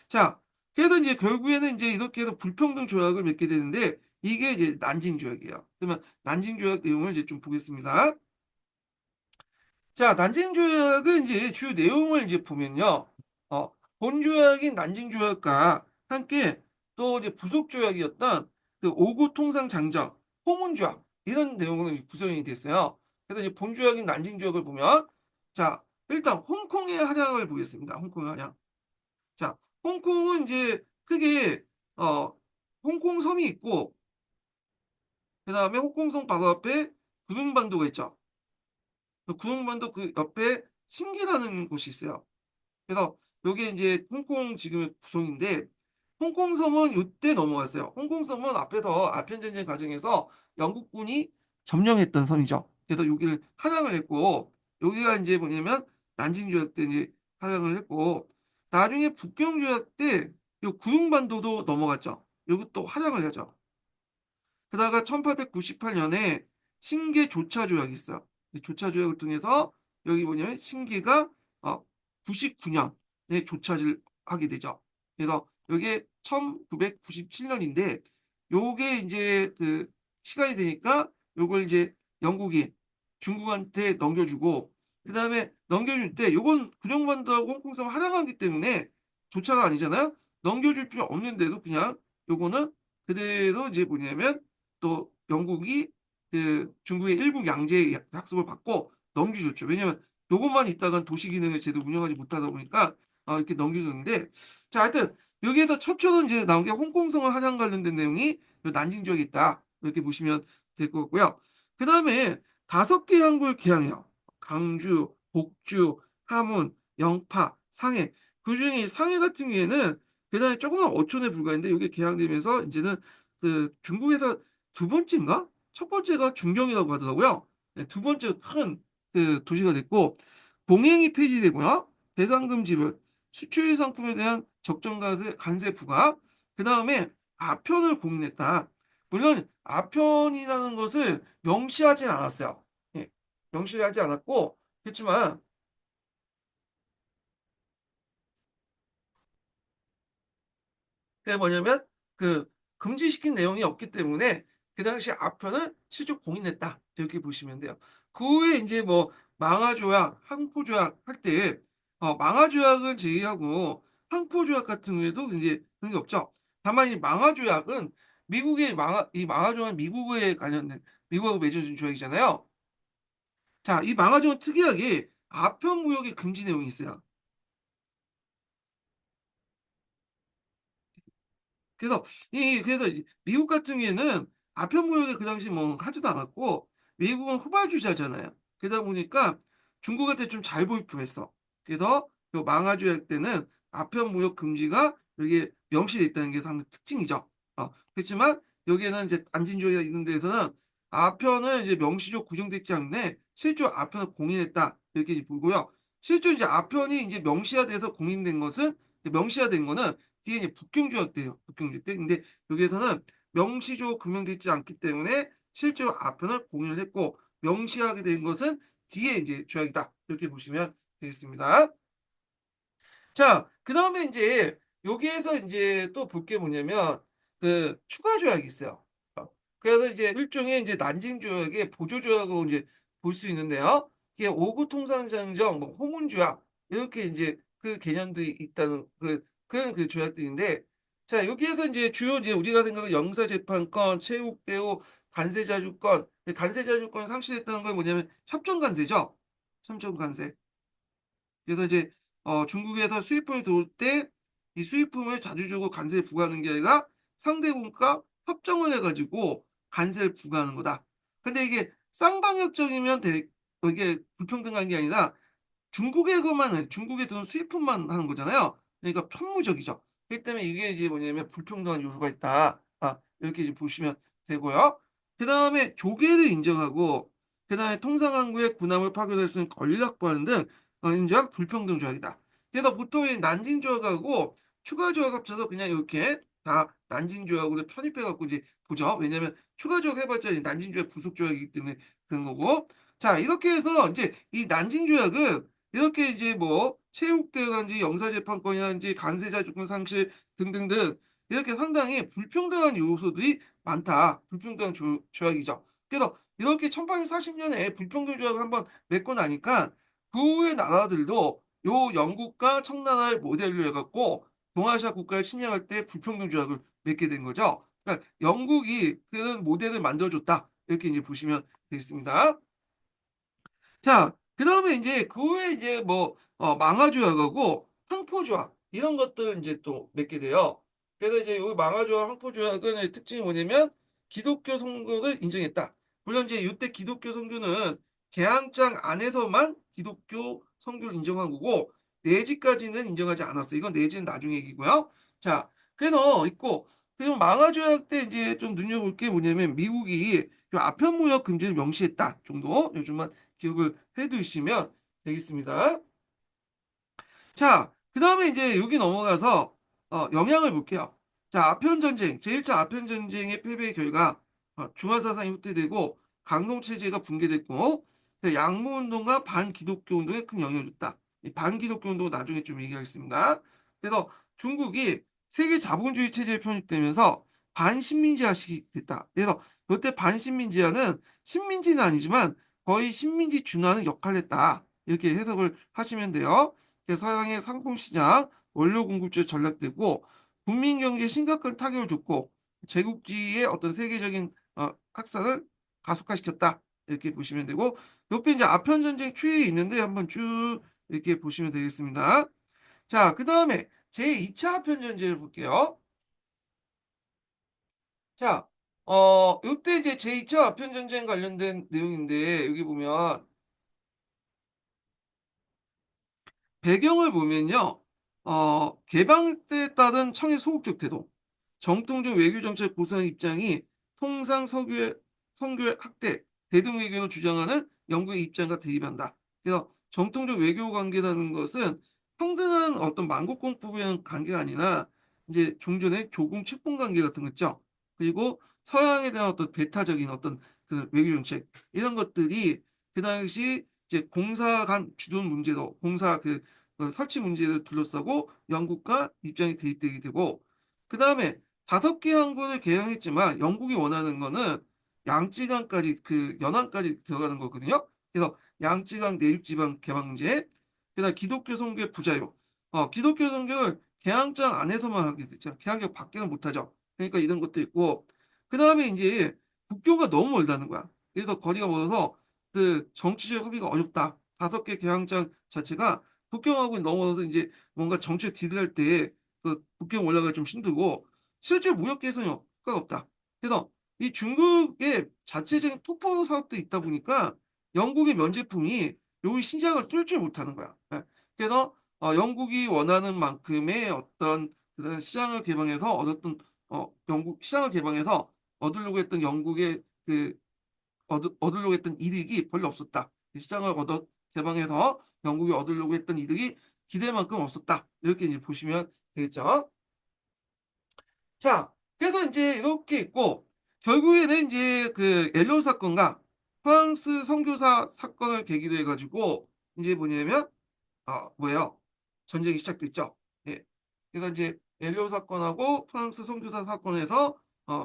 자, 그래서 이제 결국에는 이제 이렇게 해서 불평등 조약을 맺게 되는데, 이게 이제 난징 조약이에요. 그러면 난징 조약 내용을 이제 좀 보겠습니다. 자, 난징 조약은 이제 주요 내용을 이제 보면요. 본 조약인 난징 조약과 함께 또 이제 부속 조약이었던 그 오구 통상 장정, 호문 조약 이런 내용으로 구성이 됐어요. 그래서 이제 본 조약인 난징 조약을 보면, 자, 일단 홍콩의 한양을 보겠습니다. 홍콩의 한양. 자, 홍콩은 이제 크게 홍콩 섬이 있고, 그다음에 홍콩성 바로 앞에 구름반도가 있죠. 그 구름반도 그 옆에 신기라는 곳이 있어요. 그래서 요게 이제 홍콩 지금의 구성인데, 홍콩섬은 요때 넘어갔어요. 홍콩섬은 앞에서 아편전쟁 과정에서 영국군이 점령했던 섬이죠. 그래서 여기를 하장을 했고, 여기가 이제 뭐냐면 난징조약 때 이제 하장을 했고, 나중에 북경조약 때 요 구릉반도도 넘어갔죠. 여기 또 하장을 하죠. 그러다가 1898년에 신계 조차 조약이 있어요. 이 조차 조약을 통해서 여기 뭐냐면 신계가 99년에 조차를 하게 되죠. 그래서 이게 1997년인데, 요게 이제 그 시간이 되니까 요걸 이제 영국이 중국한테 넘겨주고, 그다음에 넘겨줄 때 요건 구룡반도하고 홍콩섬 하나가기 때문에 조차가 아니잖아요. 넘겨줄 필요 없는데도 그냥 요거는 그대로 이제 뭐냐면 또 영국이 그 중국의 일부 양제 학습을 받고 넘겨줬죠. 왜냐하면 요것만 있다간 도시기능을 제대로 운영하지 못하다 보니까 이렇게 넘겨줬는데, 자, 하여튼 여기에서 최초로 이제 나온 게 홍콩성을 한양 관련된 내용이 난징 지역에 있다. 이렇게 보시면 될 것 같고요. 그 다음에 5개 항구를 개항해요. 강주, 복주, 함운, 영파, 상해. 그중에 상해 같은 경우에는 대단히 조그만 어촌에 불과한데, 이게 개항되면서 이제는 그 중국에서 두 번째인가? 첫 번째가 중경이라고 하더라고요. 네, 두 번째 큰 그 도시가 됐고, 봉행이 폐지되고요. 배상금 지불, 수출 상품에 대한 적정 관세 부과, 그 다음에 아편을 공인했다. 물론 아편이라는 것을 명시하진 않았어요. 예, 명시하지 않았고, 그렇지만 그게 뭐냐면 그 금지시킨 내용이 없기 때문에 그 당시 아편을 실적 공인했다. 이렇게 보시면 돼요. 그 후에 이제 뭐 망하조약, 항포조약 할 때 망하조약은 제외하고 항포조약 같은 경우에도 이제 그런 게 없죠. 다만 이 망아조약은 이 망아조약은 미국에 관련된 미국하고 맺어진 조약이잖아요. 자, 이 망아조약은 특이하게 아편 무역의 금지 내용이 있어요. 그래서 그래서 이제 미국 같은 경우에는 아편 무역에 그 당시 뭐 하지도 않았고 미국은 후발주자잖아요. 그러다 보니까 중국한테 좀 잘 보일 필요했어. 그래서 요 망아 조약 때는 아편 무역 금지가 여기에 명시돼 있다는 게 상당히 특징이죠. 그렇지만 여기에는 이제 안진 조약이 있는 데에서는 아편을 이제 명시적으로 구정돼 있지 않는데 실제로 아편을 공인했다 이렇게 이제 보고요. 실제로 이제 아편이 이제 명시화돼서 공인된 것은 명시화된 거는 뒤에 이제 북경조약 때요. 북경조약 때. 근데 여기에서는 명시적으로 규명되어 있지 않기 때문에 실제로 아편을 공인을 했고 명시하게 된 것은 뒤에 이제 조약이다. 이렇게 보시면 되겠습니다. 자, 그다음에 인제 여기에서 인제 또 볼 게 뭐냐면 그 추가 조약이 있어요. 그래서 이제 일종의 인제 난징 조약의 보조 조약으로 인제 볼 수 있는데요. 이게 오구 통상장정 뭐 호문 조약 이렇게 인제 그 개념들이 있다는 그런 그 조약들인데 자 여기에서 인제 주요 이제 우리가 생각하는 영사재판권, 체육대우, 관세자주권, 관세자주권이 상실했다는 건 뭐냐면 협정관세죠. 협정관세. 그래서 이제 중국에서 수입품이 들어올 때 이 수입품을 자주적으로 관세를 부과하는 게 아니라 상대국과 협정을 해 가지고 관세를 부과하는 거다. 근데 이게 쌍방협정이면 이게 불평등한 게 아니라 중국에 들어온 수입품만 하는 거잖아요. 그러니까 편무적이죠. 그렇기 때문에 이게 이제 뭐냐면 불평등한 요소가 있다. 이렇게 이제 보시면 되고요. 그다음에 조계를 인정하고 그다음에 통상항구의 군함을 파견할 수 있는 권리를 확보하는 등 인정한 불평등 조약이다. 그래서 보통 이 난징 조약하고 추가 조약 합쳐서 그냥 이렇게 다 난징 조약으로 편입해 갖고 이제 보죠. 왜냐하면 추가 조약 해봤자 이제 난징 조약 부속 조약이기 때문에 그런 거고. 자 이렇게 해서 이제 이 난징 조약은 이렇게 이제 뭐 체육대회라든지 영사재판권이라든지 관세자 주권 상실 등등등 이렇게 상당히 불평등한 요소들이 많다. 불평등한 조약이죠. 그래서 이렇게 1840년에 불평등 조약을 한번 맺고 나니까 그 후의 나라들도 요 영국과 청나라를 모델로 해 갖고 동아시아 국가를 침략할 때 불평등 조약을 맺게 된 거죠. 그러니까 영국이 그런 모델을 만들어 줬다. 이렇게 이제 보시면 되겠습니다. 자, 그다음에 인제 그 후에 이제 뭐 망아조약하고 황포조약 이런 것들을 인제 또 맺게 돼요. 그래서 이제 요 망아조약, 황포조약은 특징이 뭐냐면 기독교 선교를 인정했다. 물론 이제 요때 기독교 선교는 개항장 안에서만 기독교 선교를 인정한 거고 내지까지는 인정하지 않았어요. 이건 내지는 나중 얘기고요. 자, 그래서 있고 그리고 망아조약 때 인제 좀 눈여볼 게 뭐냐면 미국이 요 아편무역 금지를 명시했다 정도 요즘만 기억을 해 두시면 되겠습니다. 자, 그다음에 이제 여기 넘어가서 영향을 볼게요. 자, 아편 전쟁, 제1차 아편 전쟁의 패배의 결과 중화 사상이 후퇴되고 강동 체제가 붕괴됐고 양무 운동과 반기독교 운동에 큰 영향을 줬다. 이 반기독교 운동은 나중에 좀 얘기하겠습니다. 그래서 중국이 세계 자본주의 체제에 편입되면서 반식민지화시 됐다. 그래서 이때 반식민지화는 식민지는 아니지만 거의 식민지 준하는 역할을 했다. 이렇게 해석을 하시면 돼요. 서양의 상품 시장, 원료 공급처에 전락되고 국민 경제에 심각한 타격을 줬고 제국주의의 어떤 세계적인 확산을 가속화시켰다. 이렇게 보시면 되고 옆에 이제 아편 전쟁 추이에 있는데 한번 쭉 이렇게 보시면 되겠습니다. 자, 그다음에 제2차 아편 전쟁을 볼게요. 자, 요때 이제 제2차 아편 전쟁 관련된 내용인데 여기 보면 배경을 보면요. 개방에 따른 청의 소극적 태도, 정통적 외교 정책 고수하는 입장이 통상 선교의 학대, 대등 외교를 주장하는 영국의 입장과 대립한다. 그래서 정통적 외교 관계라는 것은 평등한 어떤 만국공법의 관계가 아니라 이제 종전의 조공 채권 관계 같은 거 있죠. 그리고 서양에 대한 어떤 배타적인 어떤 그 외교 정책 이런 것들이 그 당시 이제 공사 간 주둔 문제도 공사 설치 문제를 둘러싸고 영국과 입장이 대립되게 되고 그다음에 5개 항구를 개항했지만 영국이 원하는 거는 양쯔강까지 연안까지 들어가는 거거든요. 그래서 양쯔강 내륙지방 개방 문제, 그다음 기독교 선교의 부자유. 기독교 선교를 개항장 안에서만 하게 되죠. 개항장 밖에는 못하죠. 그러니까 이런 것도 있고, 그 다음에 이제 국교가 너무 멀다는 거야. 그래서 거리가 멀어서 그 정치적 협의가 어렵다. 5개 개항장 자체가 국경하고 넘어서 이제 뭔가 정치적 딜을 할 때 그 국경 올라가기 좀 힘들고, 실제 무역 개선이 효과가 없다. 그래서 이 중국의 자체적인 토퍼 사업도 있다 보니까 영국의 면제품이 여기 시장을 뚫지 못하는 거야. 예. 그래서 영국이 원하는 만큼의 어떤 그런 시장을 개방해서 얻었던 영국 시장을 개방해서 얻으려고 했던 영국의 그 얻으려고 했던 이득이 별로 없었다. 시장을 얻어 개방해서 영국이 얻으려고 했던 이득이 기대만큼 없었다. 이렇게 이제 보시면 되겠죠. 자, 그래서 이제 이렇게 있고 결국에는 이제 그 엘로 사건과 프랑스 선교사 사건을 계기로 해가지고 이제 뭐냐면 뭐예요? 전쟁이 시작됐죠. 예. 그래서 이제 엘리오 사건하고 프랑스 선교사 사건에서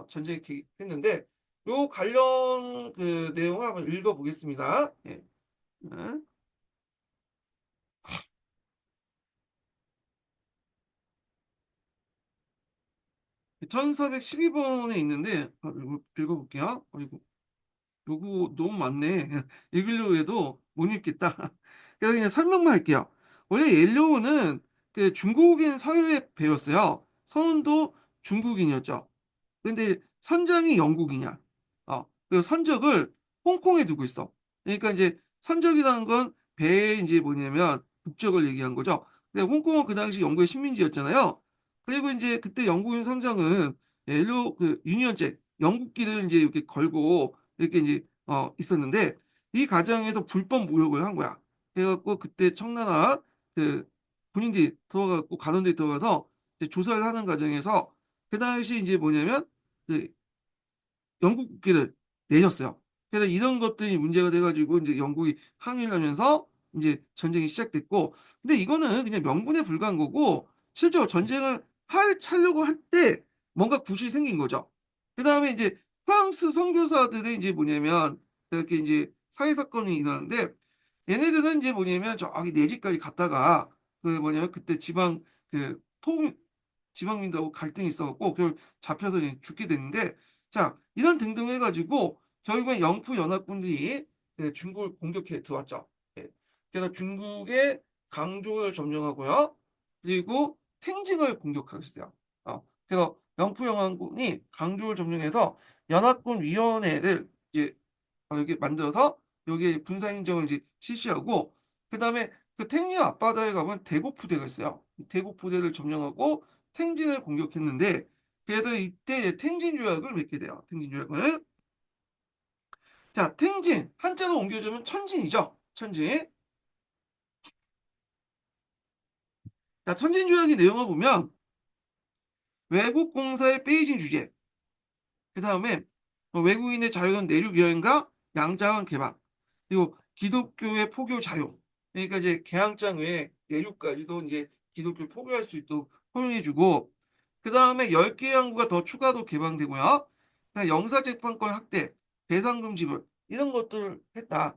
전쟁이 했는데 요 관련 그 내용을 한번 읽어보겠습니다. 예. 네. 1412번에 있는데 읽어볼게요. 아이고, 요거 너무 많네. 읽으려고 해도 못 읽겠다. 그래서 그냥 설명만 할게요. 원래 엘리오는 그 중국인 서유에 배웠어요. 선원도 중국인이었죠. 근데 선장이 영국이냐? 그 선적을 홍콩에 두고 있어. 그러니까 이제 선적이라는 건 배에 이제 뭐냐면 국적을 얘기한 거죠. 근데 홍콩은 그 당시 영국의 식민지였잖아요. 그리고 이제 그때 영국인 선장은 옐로 그 유니언잭 영국기를 이제 이렇게 걸고 이렇게 이제 있었는데 이 과정에서 불법 무역을 한 거야. 그래갖고 그때 청나라 그 군인들이 들어가고 간원들이 들어가서 이제 조사를 하는 과정에서 그 당시 이제 뭐냐면 그 영국 국기를 내렸어요. 그래서 이런 것들이 문제가 돼가지고 이제 영국이 항의를 하면서 이제 전쟁이 시작됐고, 근데 이거는 그냥 명분에 불과한 거고, 실제로 전쟁을 하려고 할 때 뭔가 구실이 생긴 거죠. 그 다음에 이제 프랑스 선교사들이 이제 뭐냐면 이렇게 이제 사회 사건이 일어나는데, 얘네들은 이제 뭐냐면 저기 내 집까지 갔다가 그 뭐냐면 그때 지방 그 지방민들하고 갈등이 있어갖고 그걸 잡혀서 이제 죽게 됐는데 자 이런 등등 해가지고 결국엔 영프 연합군들이 중국을 공격해 들어왔죠. 예. 그래서 중국의 강조를 점령하고요. 그리고 탱징을 공격하겠어요. 그래서 영프 연합군이 강조를 점령해서 연합군 위원회를 이제 여기 만들어서 여기에 군사행정을 이제 실시하고 그다음에 그 탱리의 앞바다에 가면 대구 부대가 있어요. 이 대구 부대를 점령하고 탱진을 공격했는데 그래서 이때 탱진 조약을 맺게 돼요. 탱진 조약을. 자, 탱진 한자로 옮겨주면 천진이죠. 천진. 자, 천진 조약의 내용을 보면 외국 공사의 베이징 주재, 그다음에 외국인의 자유로운 내륙 여행과 양자강 개방, 그리고 기독교의 포교 자유. 그러니까 이제 개항장 외에 내륙까지도 이제 기독교 포교할 수 있도록 허용해주고, 그다음에 10개 항구가 더 추가로 개방되고요. 그다음에 영사재판권 확대, 배상금 지불 이런 것들을 했다.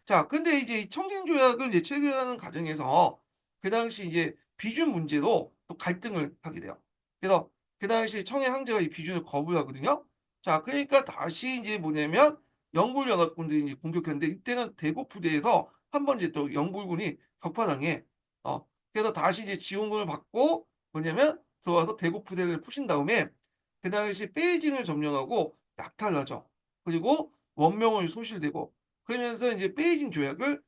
자, 근데 이제 이 청진조약을 이제 체결하는 과정에서 그 당시 이제 비준 문제로 또 갈등을 하게 돼요. 그래서 그 당시 청해 황제가 이 비준을 거부하거든요. 자, 그러니까 다시 이제 뭐냐면 영불연합군들이 이제 공격했는데 이때는 대구부대에서 한 번 이제 또 영불군이 격파당해. 그래서 다시 이제 지원군을 받고 뭐냐면 들어와서 대구부대를 푸신 다음에 그 당시 베이징을 점령하고 약탈하죠. 그리고 원명을 소실되고 그러면서 이제 베이징 조약을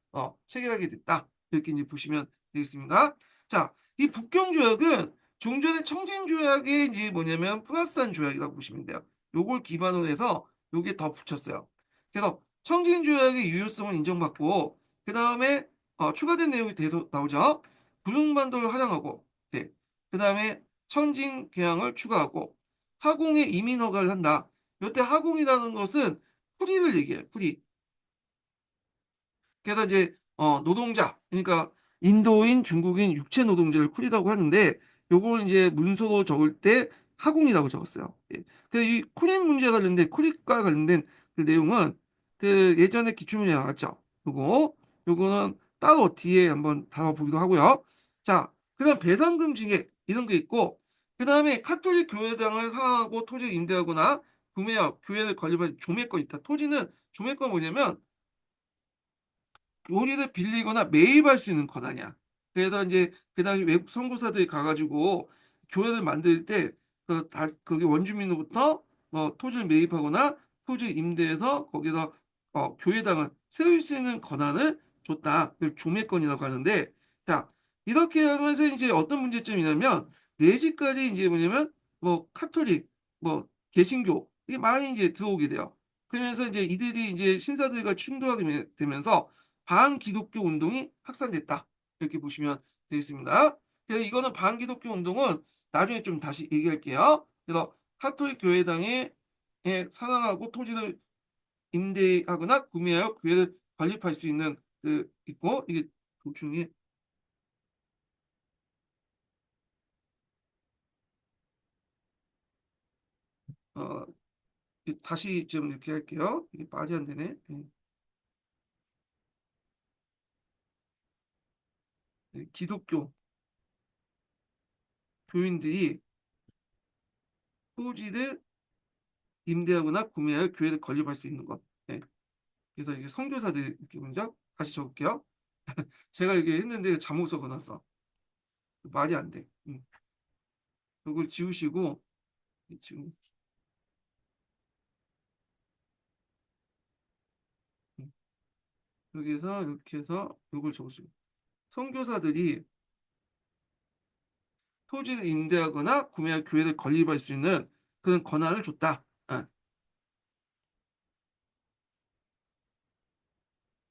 체결하게 됐다. 이렇게 이제 보시면 되겠습니다. 자, 이 북경 조약은 종전의 청진 조약이 이제 뭐냐면 플러스한 조약이라고 보시면 돼요. 요걸 기반으로 해서 요게 더 붙였어요. 그래서 청진 조약의 유효성을 인정받고 그 다음에 추가된 내용이 계속 나오죠. 부릉반도를 활용하고 네. 그 다음에 청진 개항을 추가하고 하공에 이민 허가를 한다. 이때 하공이라는 것은 프리를 얘기해요. 프리. 그래서 이제 노동자 그러니까 인도인, 중국인 육체 노동자를 쿨이라고 하는데 요걸 이제 문서로 적을 때 하공이라고 적었어요. 예. 그이 쿨인 문제 관련된 쿨과 관련된 그 내용은 그 예전에 기출문제 나왔죠. 요거는 따로 뒤에 한번 다뤄보기도 하고요. 자, 그다음 배상금 징액 이런 게 있고, 그다음에 카톨릭 교회당을 사하고 토지를 임대하거나 구매하여 교회를 건립한 조매권 있다. 토지는 조매권 뭐냐면 요리를 빌리거나 매입할 수 있는 권한이야. 그래서 이제 그 당시 외국 선교사들이 가가지고 교회를 만들 때 그 다 거기 원주민으로부터 뭐 토지를 매입하거나 토지 임대해서 거기서 교회당을 세울 수 있는 권한을 줬다. 그걸 조매권이라고 하는데, 자 이렇게 하면서 이제 어떤 문제점이냐면 내 집까지 이제 뭐냐면 뭐 카톨릭, 뭐 개신교 이게 많이 이제 들어오게 돼요. 그러면서 이제 이들이 이제 신사들과 충돌하게 되면서 반기독교 운동이 확산됐다. 이렇게 보시면 되겠습니다. 그래서 이거는 반기독교 운동은 나중에 좀 다시 얘기할게요. 그래서 카톨릭 교회당에 사랑하고 토지를 임대하거나 구매하여 교회를 건립할 수 있는 그 있고, 이게 도중에 어 다시 좀 이렇게 할게요. 이게 말이 안 되네. 기독교 교인들이 토지를 임대하거나 구매하여 교회를 건립할 수 있는 것. 예. 그래서 이게 선교사들 이렇게 먼저 다시 적을게요. 제가 이게 했는데 잘못 적어놨어. 말이 안 돼. 이걸 지우시고 지금 음, 여기서 이렇게 해서 이걸 적으시고 선교사들이 토지를 임대하거나 구매할 교회를 건립할 수 있는 그런 권한을 줬다.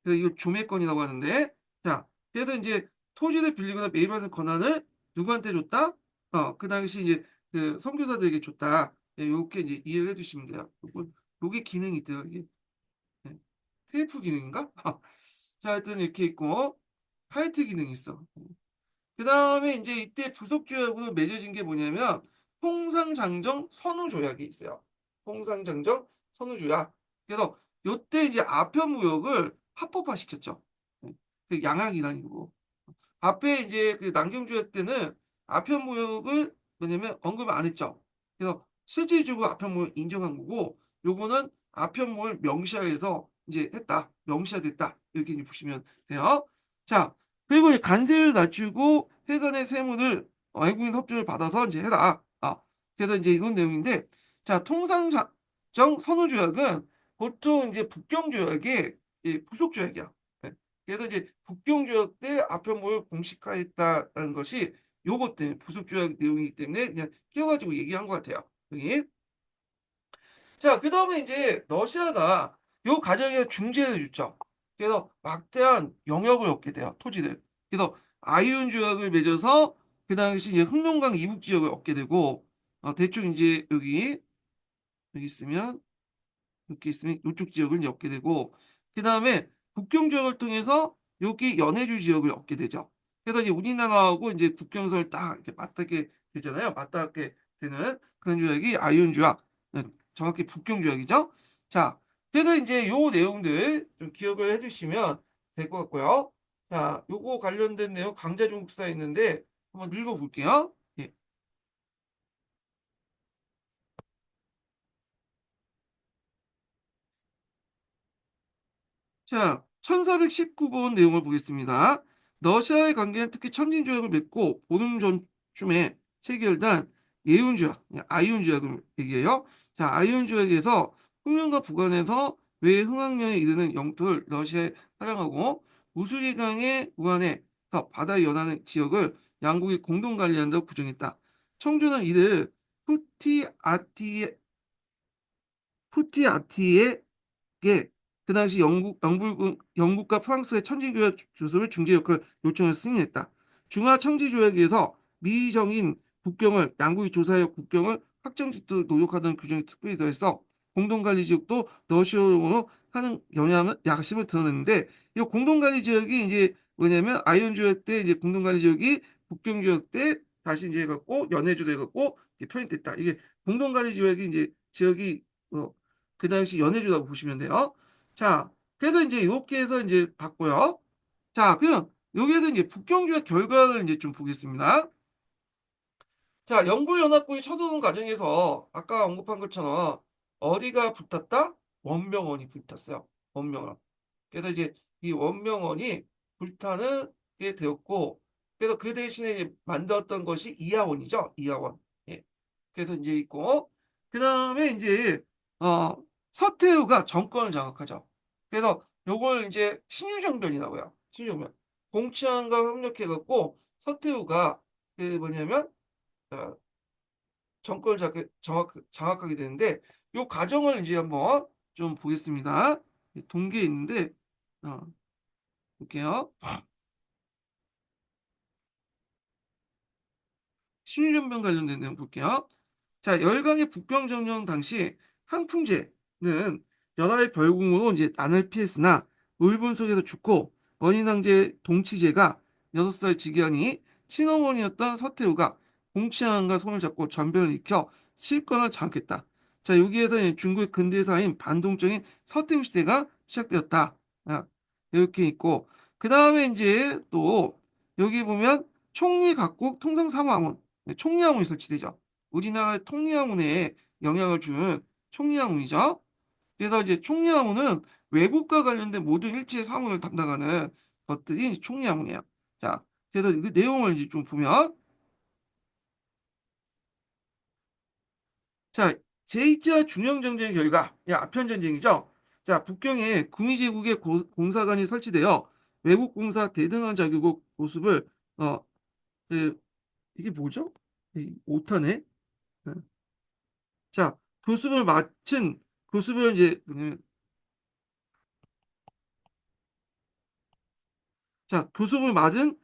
그래서 이걸 조매권이라고 하는데, 자 그래서 이제 토지를 빌리거나 매입하는 권한을 누구한테 줬다? 그 당시 이제 그 선교사들에게 줬다. 예, 요렇게 이제 이해를 해주시면 돼요. 요게 기능이 있대요. 이게 네. 테이프 기능인가? 자, 하여튼 이렇게 있고 하이트 기능이 있어. 그 다음에 이제 이때 부속조약으로 맺어진 게 뭐냐면 통상장정 선후조약이 있어요. 통상장정 선후조약. 그래서 요때 이제 아편무역을 합법화 시켰죠. 그 양학이 아니고. 앞에 이제 그 남경조약 때는 아편무역을 뭐냐면 언급을 안 했죠. 그래서 실질적으로 아편무역 인정한 거고, 요거는 아편무역을 명시하에서 이제 했다. 명시화됐다. 이렇게 이제 보시면 돼요. 자, 그리고 이제 관세를 낮추고 해관의 세무를 외국인 협조를 받아서 이제 해라. 그래서 이제 이런 내용인데, 자, 통상정 선호조약은 보통 이제 북경조약의 부속조약이야. 네. 그래서 이제 국경조약 때 아편목을 공식화했다는 것이 요것 때문에 부속조약 내용이기 때문에 그냥 끼워가지고 얘기한 것 같아요. 여기. 자, 그 다음에 이제 러시아가 요 과정에 중재를 줬죠. 그래서 막대한 영역을 얻게 돼요. 토지를. 그래서 아이온 조약을 맺어서 그 당시 이제 흑룡강 이북 지역을 얻게 되고, 대충 이제 여기 있으면 이렇게 있으면 이쪽 지역을 이제 얻게 되고, 그 다음에 국경 지역을 통해서 여기 연해주 지역을 얻게 되죠. 그래서 이제 우리나라하고 이제 국경선을 딱 이렇게 맞닿게 되잖아요. 맞닿게 되는 그런 조약이 아이온 조약, 정확히 북경 조약이죠. 자, 그래서 이제 요 내용들 좀 기억을 해주시면 될 것 같고요. 자, 요거 관련된 내용 강자종국사에 있는데 한번 읽어볼게요. 예. 자, 1419번 내용을 보겠습니다. 러시아의 관계는 특히 천진조약을 맺고 보름 전쯤에 체결된 예운조약, 아이온조약을 얘기해요. 자, 아이온조약에서 흑령과 북한에서 외흥항령에 이르는 영토를 러시아에 사용하고 무수리강의 우한에서 바다에 연하는 지역을 양국이 공동 관리한다고 규정했다. 청조는 이를 푸티아티에 게 그 당시 영국과 프랑스의 천지교역 교섭을 중재 역할 요청을 승인했다. 중화 청지조약에서 미정인 국경을 양국이 조사하여 국경을 확정짓도록 노력하던 규정이 특별히 더해서 공동관리지역도 러시아로 하는 영향을 야심을 드러냈는데, 이 공동관리지역이 이제 뭐냐면 아이온조약 때 이제 공동관리지역이 국경조약 때 다시 이제 해갖고 연해주로 해갖고 편입됐다. 이게 공동관리지역이 이제 지역이 그 당시 연해주라고 보시면 돼요. 자, 그래서 이제 이렇게 해서 이제 봤고요. 자, 그럼 여기에서 이제 북경주의 결과를 이제 좀 보겠습니다. 자, 영구연합군이 쳐도는 과정에서 아까 언급한 것처럼 어디가 붙었다? 원명원이 붙었어요. 원명원. 그래서 이제 이 원명원이 불타는 게 되었고, 그래서 그 대신에 이제 만들었던 것이 이하원이죠. 이하원. 예. 그래서 이제 있고, 그 다음에 이제, 어, 서태후가 정권을 장악하죠. 그래서 요걸 이제 신유정변이라고요. 신유정변. 공치안과 협력해갖고, 서태후가 그 뭐냐면, 어, 정권을 장악하게 되는데, 요 과정을 이제 한번 좀 보겠습니다. 동계에 있는데, 어, 볼게요. 신유전병 관련된 내용 볼게요. 자, 열강의 북병정령 당시 항풍제는 연하의 별궁으로 이제 난을 피했으나 울분 속에서 죽고 원인 황제 동치제가 6살 지기하니 친어머니였던 서태후가 공치왕과 손을 잡고 전변을 일으켜 실권을 장악했다. 자, 여기에서 이제 중국의 근대사인 반동적인 서태후 시대가 시작되었다. 아, 이렇게 있고 그 다음에 이제 또 여기 보면 총리 각국 통상사무하문 총리하문이 설치되죠. 우리나라의 통리학문에 영향을 준 총리학문이죠. 그래서 이제 총리학문은 외국과 관련된 모든 일체의 사문을 담당하는 것들이 총리학문이에요. 자, 그래서 그 내용을 이제 좀 보면, 자, 제2차 중영전쟁의 결과, 아편전쟁이죠. 자, 북경에 구미제국의 공사관이 설치되어 외국 공사 대등한 자격국 모습을, 어, 그, 이게 뭐죠? 오타네? 자, 교습을 마친, 교습을 이제, 자, 교습을 맞은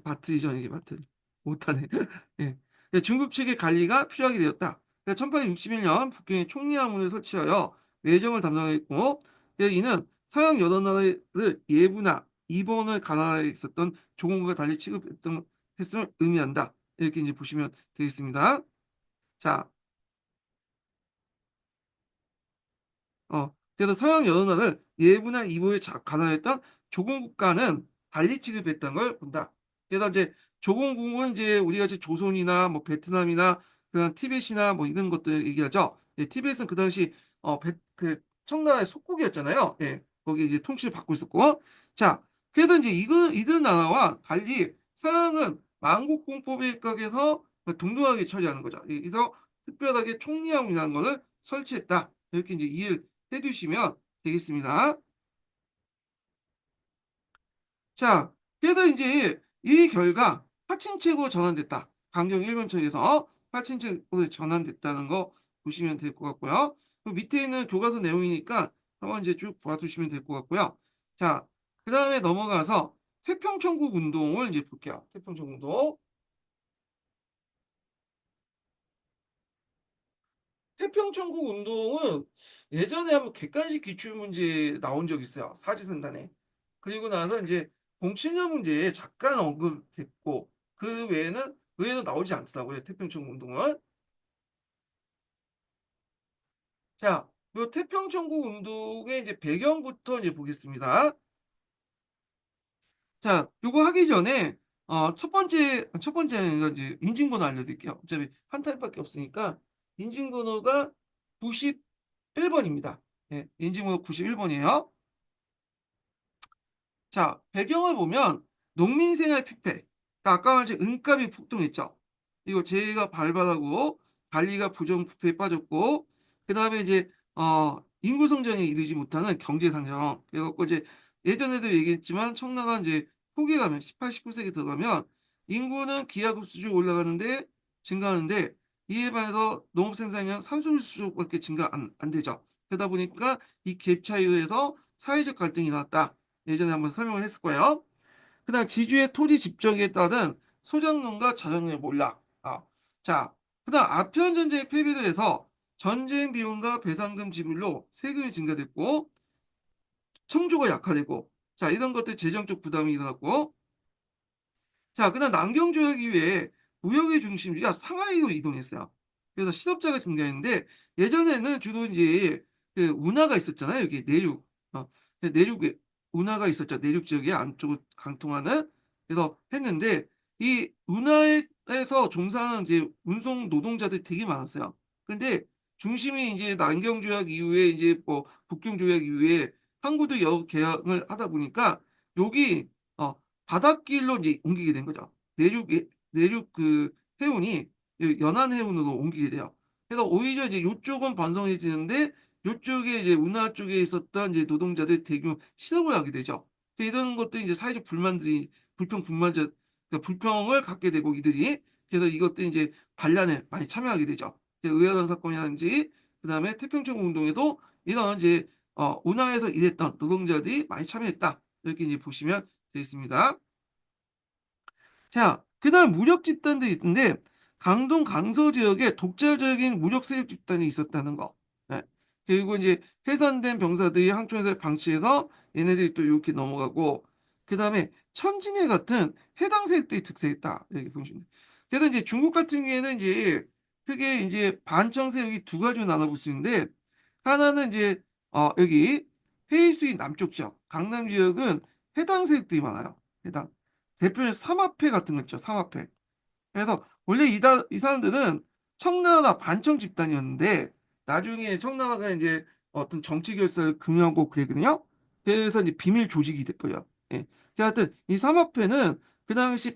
마틀이죠, 이게 마틀. 못하네. 예. 예, 중국 측의 관리가 필요하게 되었다. 1861년 북경에 총리하문을 설치하여 외정을 담당했고, 이는 서양 여러 나라를 예부나 입원을 가나다에 있었던 조공과 달리 취급했던 했음을 의미한다. 이렇게 이제 보시면 되겠습니다. 자, 그래서 서양 연운하를 예부나 이보에 관하였던 조공국가는 달리 취급했던 걸 본다. 그래서 이제 조공국은 이제 우리가 이제 조선이나 뭐 베트남이나 그런 티벳이나 뭐 이런 것들 얘기하죠. 예, 티벳은 그 당시 그 청나라의 속국이었잖아요. 예, 거기 이제 통치를 받고 있었고, 자, 그래서 이제 이들 나라와 달리 서양은 만국공법에 입각해서 동등하게 처리하는 거죠. 그래서 특별하게 총리함이라는 것을 설치했다. 이렇게 이제 이해를 해두시면 되겠습니다. 자, 그래서 이제 이 결과 파친책으로 전환됐다. 강경 일본 측에서 파친책으로 전환됐다는 거 보시면 될 것 같고요. 그 밑에 있는 교과서 내용이니까 한번 이제 쭉 봐두시면 될 것 같고요. 자, 그 다음에 넘어가서 태평천국 운동을 이제 볼게요. 태평천국 운동. 태평천국 운동은 예전에 한번 객관식 기출문제 나온 적 있어요. 사지선단에. 그리고 나서 이제 07년 문제에 잠깐 언급됐고 그 외에는 나오지 않더라고요. 태평천국 운동은. 자, 이 태평천국 운동의 이제 배경부터 이제 보겠습니다. 자, 요거 하기 전에 첫 번째는 이제 인증번호 알려드릴게요. 어차피 한 타입밖에 없으니까 인증번호가 91번입니다. 네, 인증번호 91번이에요. 자, 배경을 보면 농민생활 피폐. 아까 말한 은값이 폭등했죠. 이거 재해가 발발하고 관리가 부정부패에 빠졌고 그다음에 이제 인구 성장에 이르지 못하는 경제 상정. 그래갖고 이제 예전에도 얘기했지만 청나라 이제 후기 가면 18, 19세기 들어가면 인구는 기하급수적으로 올라가는데 증가하는데 이에 반해서 농업 생산량 산술수적밖에 증가 안 되죠. 그러다 보니까 이 갭 차이에서 사회적 갈등이 나왔다. 예전에 한번 설명을 했을 거예요. 그다음 지주의 토지 집정에 따른 소작농과 자정의 몰락. 자, 그다음 아편 전쟁의 패배로 해서 전쟁 비용과 배상금 지불로 세금이 증가됐고 청조가 약화되고 자 이런 것들 재정적 부담이 일어났고 자, 그다음 남경조약 이후에 무역의 중심지가 상하이로 이동했어요. 그래서 실업자가 증가했는데 예전에는 주로 이제 그 운하가 있었잖아요. 여기 내륙, 내륙에 운하가 있었죠. 내륙 지역에 안쪽을 강통하는 그래서 했는데 이 운하의 에서 종사하는 이제 운송 노동자들이 되게 많았어요. 근데 중심이 이제 남경 조약 이후에 이제 뭐 북경 조약 이후에 항구도 여러 개항을 하다 보니까 여기 바닷길로 이제 옮기게 된 거죠. 내륙 그 해운이 연안 해운으로 옮기게 돼요. 그래서 오히려 이제 요쪽은 번성해지는데 요쪽에 이제 운하 쪽에 있었던 이제 노동자들이 대규모 실업을 하게 되죠. 이런 것들이 이제 사회적 불만들이 불평, 불만자, 그러니까 불평을 갖게 되고 이들이 그래서 이것들이 이제 반란에 많이 참여하게 되죠. 의아선 사건이라든지 그다음에 태평천국 운동에도 이런 이제 운하에서 일했던 노동자들이 많이 참여했다. 이렇게 이제 보시면 되겠습니다. 자, 그다음 무력 집단들이 있는데 강동 강서 지역에 독자적인 무력 세력 집단이 있었다는 거. 예. 그리고 이제 해산된 병사들이 항촌에서 방치해서 얘네들이 또 이렇게 넘어가고 그다음에 천진해 같은 해당 세력들이 특세했다. 이렇게 보시면 돼요. 그래서 이제 중국 같은 경우에는 이제 크게 이제 반청 세력이 두 가지로 나눠볼 수 있는데 하나는 이제 여기 해이수이 남쪽 지역, 강남 지역은 해당 세력들이 많아요. 해당. 대표는 삼합회 같은 거 있죠. 삼합회. 그래서 원래 이 사람들은 청나라 반청 집단이었는데 나중에 청나라가 이제 어떤 정치 결사를 금유하고 그랬거든요. 그래서 이제 비밀 조직이 됐고요. 예. 하여튼 이 삼합회는 그 당시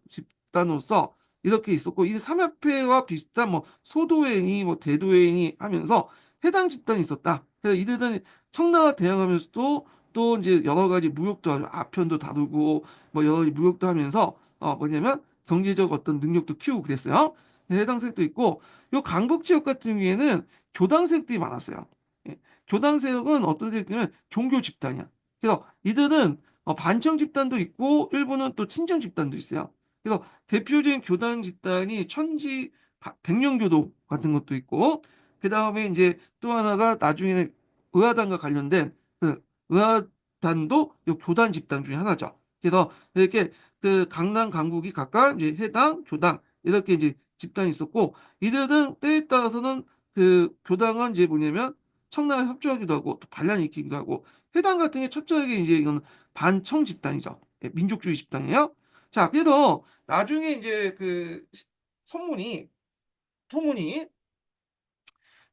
집단으로서 이렇게 있었고 이 삼합회와 비슷한 뭐 소도회니 뭐 대도회니 하면서 해당 집단이 있었다. 그래서 이들은 청나라 대항하면서도 또 이제 여러 가지 무역도 하고 아편도 다루고 뭐 여러 가지 무역도 하면서 뭐냐면 경제적 어떤 능력도 키우고 그랬어요. 해당색도 있고 요 강북 지역 같은 경우에는 교당색들이 많았어요. 예. 교당색은 어떤 색이냐면 종교 집단이야. 그래서 이들은 반청 집단도 있고 일부는 또 친청 집단도 있어요. 그래서 대표적인 교단 집단이 백령교도 같은 것도 있고 그 다음에 이제 또 하나가 나중에는 의화단과 관련된 그 의화단도 요 교단 집단 중에 하나죠. 그래서 이렇게 그 강남 강북이 각각 이제 해당, 교당 이렇게 이제 집단이 있었고 이들은 때에 따라서는 그 교당은 이제 뭐냐면 청나라 협조하기도 하고 또 반란을 일으키기도 하고 해당 같은 게 철저하게 이제 이건 반청 집단이죠. 예, 민족주의 집단이에요. 자, 그래서 나중에 이제 그 소문이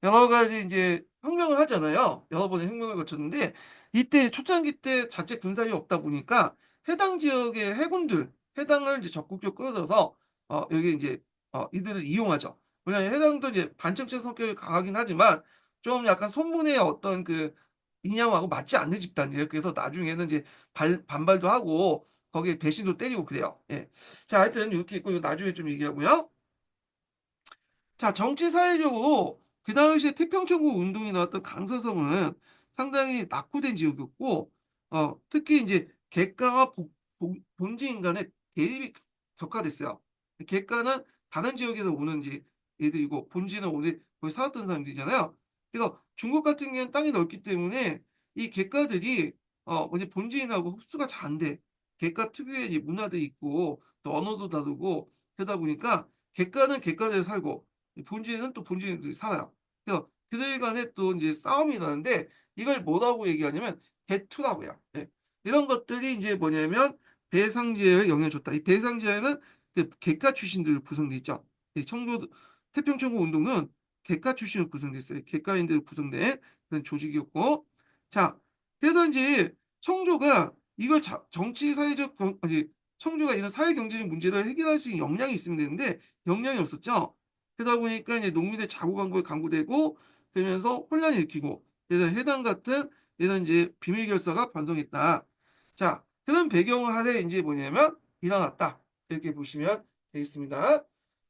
여러 가지 이제 혁명을 하잖아요. 여러 번의 혁명을 거쳤는데 이때 초창기 때 자체 군사력이 없다 보니까 해당 지역의 해군들 해당을 이제 적극적으로 끌어들여서 여기 이제 이들을 이용하죠. 왜냐하면 해당도 이제 반칙적 성격이 강하긴 하지만 좀 약간 손문의 어떤 그 이념하고 맞지 않는 집단이에요. 그래서 나중에는 이제 반발도 하고 거기에 배신도 때리고 그래요. 예. 자, 하여튼 이렇게 있고 이거 나중에 좀 얘기하고요. 자, 정치 사회적으로 그 당시에 태평천국 운동이 나왔던 강서성은 상당히 낙후된 지역이었고, 특히 이제 객가와 본지 간의 대립이 격화됐어요. 객가는 다른 지역에서 오는 이제 애들이고, 본지는 오늘 거기 살았던 사람들이잖아요. 그래서 중국 같은 경우에는 땅이 넓기 때문에 이 객가들이 뭐냐 본지인하고 흡수가 잘 안 돼. 객가 특유의 이제 문화도 있고, 또 언어도 다르고, 그러다 보니까 객가는 객가대로 살고, 본진은 또 본진들이 살아요. 그래서 그들 간에 또 이제 싸움이 나는데 이걸 뭐라고 얘기하냐면 개투라고 해요. 예. 이런 것들이 이제 뭐냐면 배상제에 영향을 줬다. 이 배상제는 그 계가 출신들 구성돼 있죠. 이 태평천국 운동은 계가 출신으로 구성됐어요. 계가인들 구성된 그런 조직이었고, 자, 그래서 이제 청조가 이걸 정치 사회적 아니 청조가 이런 사회 경제적 문제를 해결할 수 있는 역량이 있으면 되는데 역량이 없었죠. 그러다 보니까 이제 농민의 자구강국에 강구되고 되면서 혼란을 일으키고 그래서 해당 같은 이런 이제 비밀 결사가 반성했다. 자, 그런 배경 하에 이제 뭐냐면 일어났다. 이렇게 보시면 되겠습니다.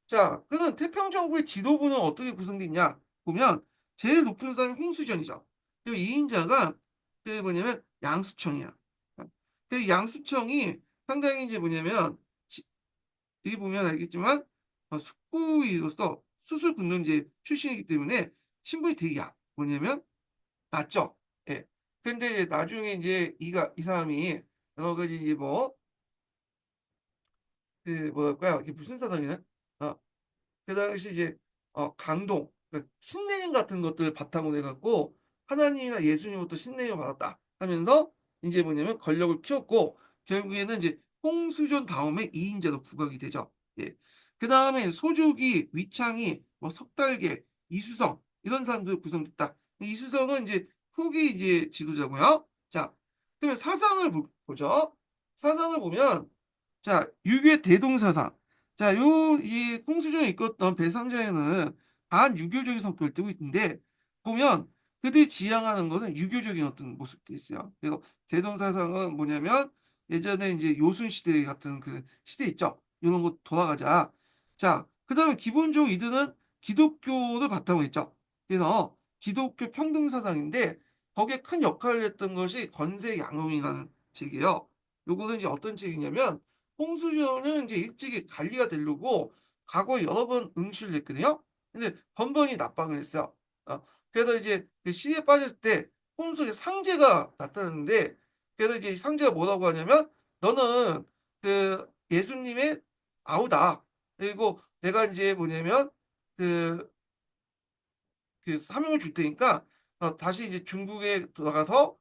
자, 그러면 태평정부의 지도부는 어떻게 구성되어 있냐 보면 제일 높은 사람이 홍수전이죠. 그리고 2인자가 그 뭐냐면 양수청이야. 그 양수청이 상당히 이제 뭐냐면 여기 보면 알겠지만 숙부의로서 수술 군론제 출신이기 때문에 신분이 되게 뭐냐면 낮죠. 예. 근데 나중에 이제 이 사람이 여러 가지 이제 뭐 그 뭐랄까요? 이게 무슨 사상이냐? 그 당시 이제 강동 그러니까 신내림 같은 것들을 바탕으로 해갖고 하나님이나 예수님으로부터 신내림을 받았다 하면서 이제 뭐냐면 권력을 키웠고 결국에는 이제 홍수전 다음에 2인자로 부각이 되죠. 예. 그 다음에 소조기, 위창이, 뭐 석달계, 이수성 이런 사람들 구성됐다. 이수성은 이제 후기 이제 지도자고요. 자, 그러면 사상을 보죠. 사상을 보면 자, 유교의 대동사상. 자, 이 홍수정이 이끌었던 배상자에는 반유교적인 성격을 띠고 있는데, 보면 그들이 지향하는 것은 유교적인 어떤 모습도 있어요. 그리고 대동사상은 뭐냐면, 예전에 이제 요순시대 같은 그 시대 있죠. 이런 거 돌아가자. 자, 그 다음에 기본적으로 이들은 기독교를 바탕으로 했죠. 그래서 기독교 평등사상인데, 거기에 큰 역할을 했던 것이 건세양용이라는 책이에요. 요거는 이제 어떤 책이냐면, 홍수연은 이제 일찍이 관리가 되려고 과거에 여러 번 응시를 했거든요. 근데 번번이 납방을 했어요. 그래서 이제 그 시에 빠졌을 때 꿈속에 상제가 나타났는데 그래서 이제 이 상제가 뭐라고 하냐면 너는 그 예수님의 아우다. 그리고 내가 이제 뭐냐면 그 사명을 줄 테니까 다시 이제 중국에 돌아가서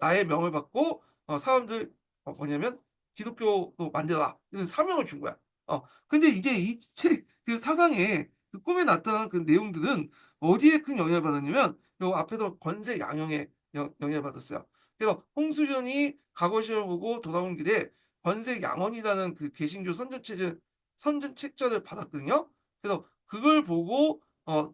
나의 명을 받고 사람들 뭐냐면 기독교도 만들어라 이런 사명을 준 거야. 근데 이제 이 책 그 사상에 그 꿈에 나타난 그 내용들은 어디에 큰 영향을 받았냐면 요 앞에서 권세 양형에 영향을 받았어요. 그래서 홍수전이 과거 시험을 보고 돌아온 길에 권세 양원이라는 그 개신교 선전책자를 받았거든요. 그래서 그걸 보고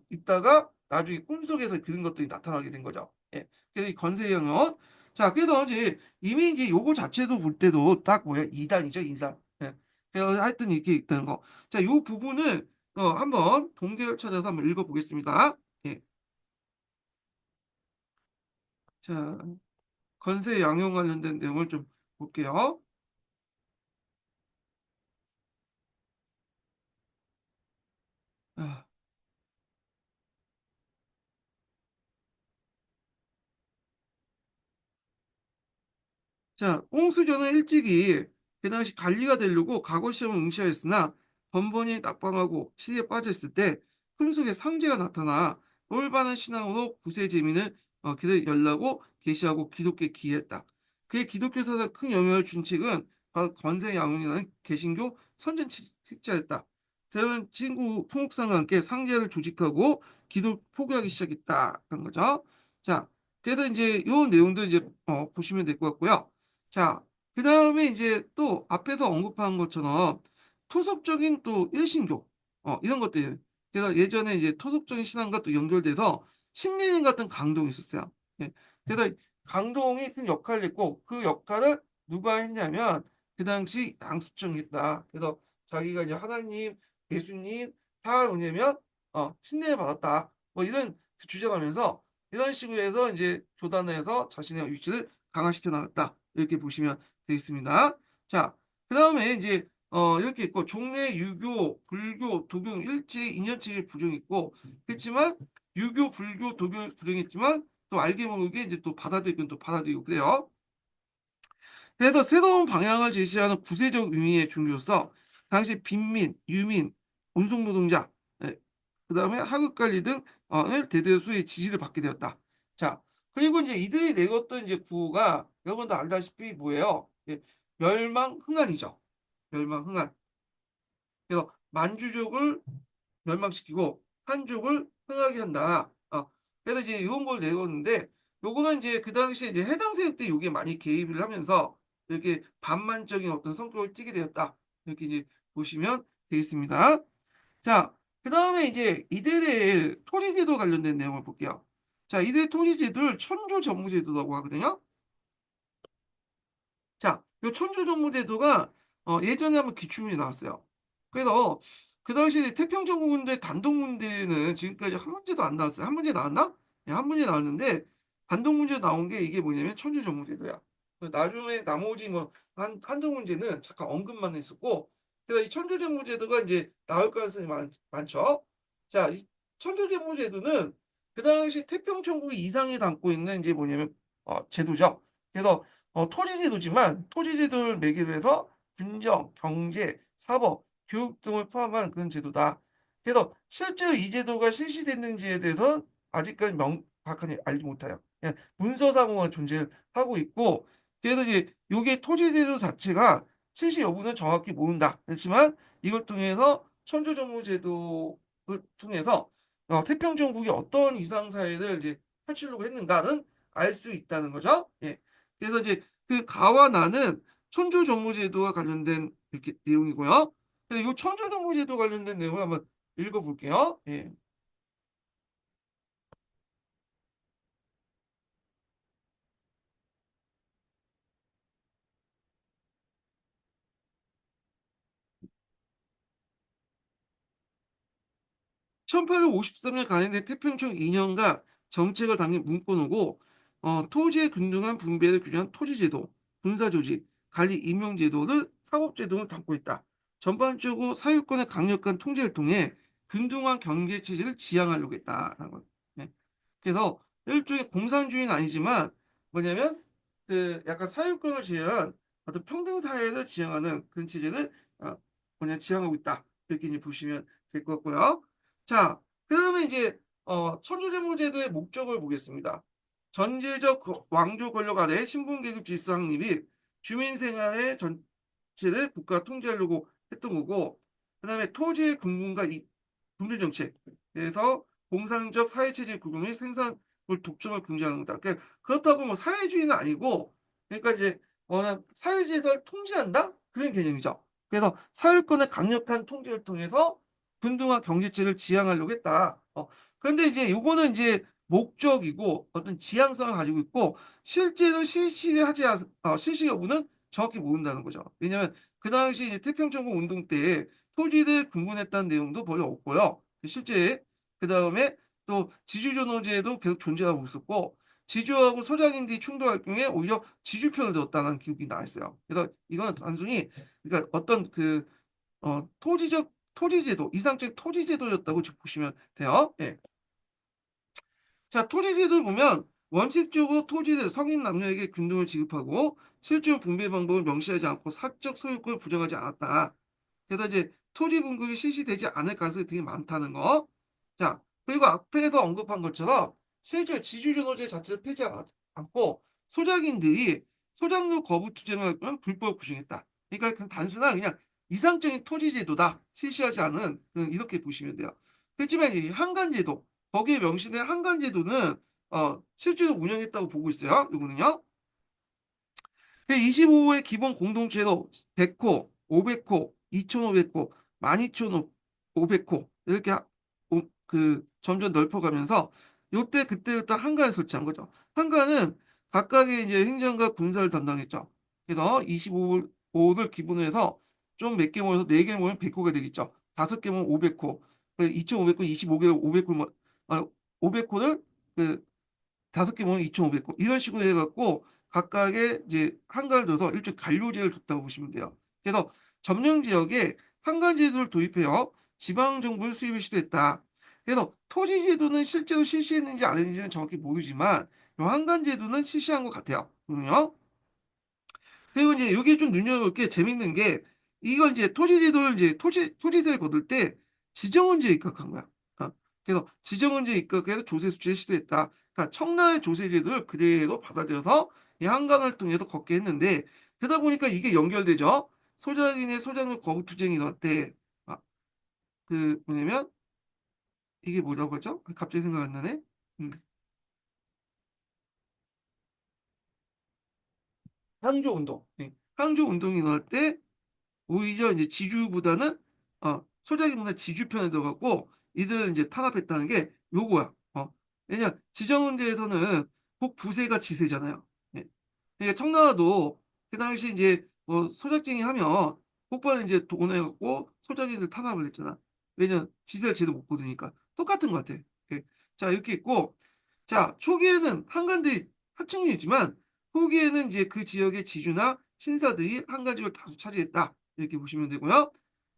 있다가 나중에 꿈속에서 그런 것들이 나타나게 된 거죠. 예. 그래서 이 건세영은 자, 그래서 이제 이미 이제 요거 자체도 볼 때도 딱 뭐야? 2단이죠, 2단. 예. 그래서 하여튼 이렇게 있다는 거. 자, 요 부분을 한번 동계를 찾아서 한번 읽어보겠습니다. 예. 자, 건세 양용 관련된 내용을 좀 볼게요. 아, 자, 홍수전은 일찍이 그 당시 관리가 되려고 과거 시험을 응시하였으나 번번이 낙방하고 시리에 빠졌을 때 품속에 상제가 나타나 올바른 신앙으로 구세 제민을 그들 열라고 계시하고 기독교에 기했다. 그의 기독교 사상에 큰 영향을 준 책은 바로 건세양훈이라는 개신교 선전책자였다. 저는 친구 풍옥상과 함께 상제를 조직하고 기독 포교하기 시작했다는 거죠. 자, 그래서 이제 요 내용도 이제 보시면 될 것 같고요. 자, 그 다음에 이제 또 앞에서 언급한 것처럼 토속적인 또 일신교, 이런 것들. 그래서 예전에 이제 토속적인 신앙과 또 연결돼서 신내림 같은 강동이 있었어요. 예. 그래서 강동이 큰 역할을 했고 그 역할을 누가 했냐면 그 당시 양수청이 했다. 그래서 자기가 이제 하나님, 예수님 다 뭐냐면 신내를 받았다. 뭐 이런 주장하면서 이런 식으로 해서 이제 교단에서 자신의 위치를 강화시켜 나갔다. 이렇게 보시면 되겠습니다. 자, 그 다음에 이제 이렇게 있고 종래 유교, 불교, 도교 일제히 인연체계 부정이 있고 그렇지만 유교, 불교, 도교 부정했지만 또 알게 모르게 이제 또 받아들이긴 또 받아들이고 그래요. 그래서 새로운 방향을 제시하는 구세적 의미의 종교로서 당시 빈민, 유민, 운송노동자, 그다음에 하급관리 등을 대대수의 지지를 받게 되었다. 자, 그리고 이제 이들이 내었던 이제 구호가 여러분도 알다시피 뭐예요? 예, 멸망 흥한이죠. 멸망 흥한. 그래서 만주족을 멸망시키고 한족을 흥하게 한다. 그래서 이제 이런 걸 내었는데 요거는 이제 그 당시에 이제 해당 세력 때 요게 많이 개입을 하면서 이렇게 반만적인 어떤 성격을 띠게 되었다. 이렇게 이제 보시면 되겠습니다. 자, 그 다음에 이제 이들의 토지제도 관련된 내용을 볼게요. 자, 이들의 토지제도를 천조전무제도라고 하거든요. 자, 요 천조전무제도가 예전에 한번 기출문이 나왔어요. 그래서 그 당시 태평전국군대 단독문제는 지금까지 한 문제도 안 나왔어요. 한 문제 나왔나? 네, 한 문제 나왔는데 단독 문제 나온 게 이게 뭐냐면 천조전무제도야. 나중에 나머지 뭐 한두 문제는 잠깐 언급만 했었고 그래서 이 천조전무제도가 이제 나올 가능성이 많죠. 자, 이 천조전무제도는 그 당시 태평천국 이상이 담고 있는 이제 뭐냐면 제도죠. 그래서 토지제도지만 토지제도를 매개로 해서 군정, 경제, 사법, 교육 등을 포함한 그런 제도다. 그래서 실제로 이 제도가 실시됐는지에 대해서는 아직까지 명확하게 알지 못해요. 그냥 문서상으로만 존재를 하고 있고, 그래서 이제 요게 토지제도 자체가 실시 여부는 정확히 모른다. 그렇지만 이걸 통해서 천조전무제도를 통해서 태평정국이 어떤 이상사회를 이제 펼치려고 했는가는 알 수 있다는 거죠. 예. 그래서 이제 그 가와 나는 천조전무제도와 관련된 이렇게 내용이고요. 그래서 이 천조전무제도 관련된 내용을 한번 읽어볼게요. 예. 1853년 간행된 태평충 2년가 정책을 당긴 문구노고 토지의 균등한 분배를 규정한 토지제도, 군사조직, 관리 임용제도를 사법제도를 담고 있다. 전반적으로 사유권의 강력한 통제를 통해 균등한 경제체제를 지향하려고 했다라는 거예요. 네. 그래서 일종의 공산주의는 아니지만 뭐냐면 그 약간 사유권을 제한 어떤 평등 사회를 지향하는 그런 체제를 지향하고 있다. 이렇게 이제 보시면 될 것 같고요. 자, 그러면 이제 천주제무제도의 목적을 보겠습니다. 전제적 왕조 권력 아래 신분계급 질서 확립이 주민 생활의 전체를 국가 통제하려고 했던 거고, 그다음에 토지의 군분과 분류 정책, 그래서 공산적 사회체제 구조 및 생산물 독점을 금지하는 거다. 그러니까 그렇다고 뭐 사회주의는 아니고, 그러니까 이제 사회제도를 통제한다? 그런 개념이죠. 그래서 사회권의 강력한 통제를 통해서 균등한 경제체를 지향하려고 했다. 그런데 이제 요거는 이제 목적이고 어떤 지향성을 가지고 있고 실제로 실시 여부는 정확히 모른다는 거죠. 왜냐하면 그 당시 이제 태평천국 운동 때 토지를 분분했다는 내용도 별로 없고요. 실제 그 다음에 또 지주존호제도 계속 존재하고 있었고 지주하고 소작인들이 충돌할 경우에 오히려 지주 편을 들었다는 기록이 나와 있어요. 그래서 이거는 단순히 그러니까 어떤 그 토지제도, 이상적 토지제도였다고 보시면 돼요. 예. 자, 토지제도를 보면 원칙적으로 토지를 성인 남녀에게 균등을 지급하고 실질 분배 방법을 명시하지 않고 사적 소유권을 부정하지 않았다. 그래서 이제 토지 분급이 실시되지 않을 가능성이 되게 많다는 거. 자, 그리고 앞에서 언급한 것처럼 실제 지주존호제 자체를 않고 소작인들이 소작료 거부 투쟁을 하면 불법 구성했다. 그러니까 그 단순한 그냥 이상적인 토지제도다. 실시하지 않은 이렇게 보시면 돼요. 그렇지만 이 한간제도 거기에 명시된 한간제도는 실제로 운영했다고 보고 있어요. 이거는요. 25호의 기본 공동체로 100호, 500호, 2,500호, 12,500호 이렇게 점점 넓혀가면서 요때 그때부터 한간을 설치한 거죠. 한간은 각각의 이제 행정과 군사를 담당했죠. 그래서 25호를 기본으로 해서 좀 몇 개 모여서 4개 모이면 100호가 되겠죠. 5개 모이면 500호, 2,500호, 25개 500호, 500호를 5개 모으면 2,500호 이런 식으로 해갖고 각각의 이제 한가를 둬서 일종의 관료제를 뒀다고 보시면 돼요. 그래서 점령 지역에 한간제도를 도입해요. 지방정부를 수입을 시도했다. 그래서 토지제도는 실제로 실시했는지 안 했는지는 정확히 모르지만 이 한간제도는 실시한 것 같아요. 그럼요. 그리고 이제 여기 좀 눈여볼 게 재밌는 게 이걸 이제 토지지도를 이제 토지세를 거둘 때 지정원지에 입각한 거야. 그래서 지정원지에 입각해서 조세 수치를 시도했다. 그러니까 청라의 조세제도를 그대로 받아들여서 이 한강을 통해서 걷게 했는데 그러다 보니까 이게 연결되죠. 소작인의 소작물 거부 투쟁이 일어날 때 뭐냐면 이게 뭐라고 하죠? 갑자기 생각 안 나네. 음, 항조 운동. 네. 항조 운동이 일어날 때 오히려 이제 지주보다는 소작이보다 지주편에 들어갔고 이들을 이제 탄압했다는 게 요거야. 왜냐 지정은제에서는 꼭 부세가 지세잖아요. 예. 그러니까 청나라도 그 당시 이제 뭐 소작쟁이 하면 폭발은 이제 돈을 갖고 소작이들 탄압을 했잖아. 왜냐 지세를 제대로 못 거두니까 똑같은 것 같아. 예. 자 이렇게 있고 자 초기에는 한간들이 합층이지만 후기에는 이제 그 지역의 지주나 신사들이 한가지를 다수 차지했다. 이렇게 보시면 되고요.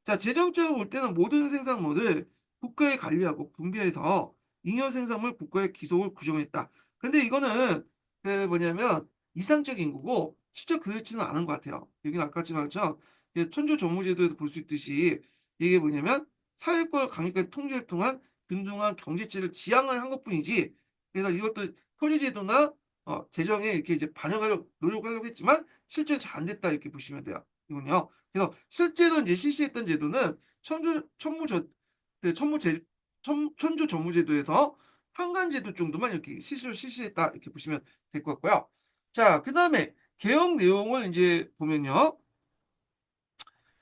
자, 재정적으로 볼 때는 모든 생산물을 국가에 관리하고 분배해서 잉여 생산물 국가의 기속을 규정했다. 근데 이거는 그 뭐냐면 이상적인 거고 실제 그렇지는 않은 것 같아요. 여기는 아까 말했죠. 천조 정무제도에서 볼 수 있듯이 이게 뭐냐면 사회권을 강력하게 통제를 통한 균등한 경제체를 지향을 한 것뿐이지. 그래서 이것도 토지제도나 재정에 이렇게 이제 반영하려고 노력하려고 했지만 실제는 잘 안 됐다 이렇게 보시면 돼요. 이군요. 그래서 실제로 이제 실시했던 제도는 천무저 그 천주 전무제도에서 한간제도 정도만 이렇게 실시로 실시했다 이렇게 보시면 될 것 같고요. 자, 그다음에 개혁 내용을 이제 보면요.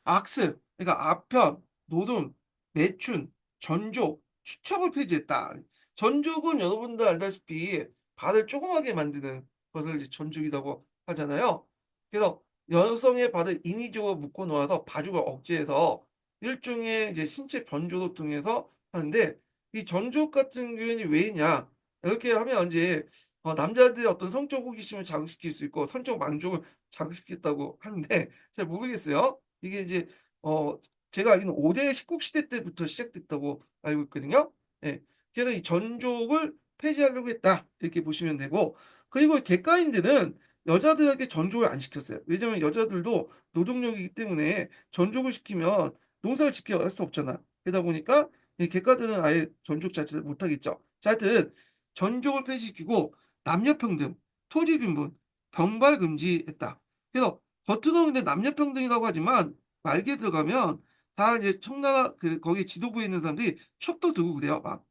악습, 그러니까 아편, 노동, 매춘, 전족, 추첩을 폐지했다. 전족은 여러분들 알다시피 발을 조그맣게 만드는 것을 이제 전족이라고 하잖아요. 그래서 여성의 발을 인위적으로 묶어 놓아서 바주가 억제해서 일종의 이제 신체 변조를 통해서 하는데 이 전족 같은 경우에는 왜냐? 이렇게 하면 이제 남자들의 어떤 성적 호기심을 자극시킬 수 있고 성적 만족을 자극시켰다고 하는데 잘 모르겠어요. 이게 이제 어 제가 알기로는 5대 십국 시대 때부터 시작됐다고 알고 있거든요. 예. 그래서 이 전족을 폐지하려고 했다. 이렇게 보시면 되고 그리고 객가인들은 여자들에게 전족을 안 시켰어요. 왜냐면 여자들도 노동력이기 때문에 전족을 시키면 농사를 짓게 할 수 없잖아. 그러다 보니까 이 객가들은 아예 전족 자체를 못 하겠죠. 자, 하여튼 전족을 폐지시키고 남녀 평등, 토지 균분, 병발 금지했다. 그래서 겉으로는 근데 남녀 평등이라고 하지만 말기에 들어가면 다 이제 청나라 그 거기 지도부에 있는 사람들이 첩도 들고 그래요. 막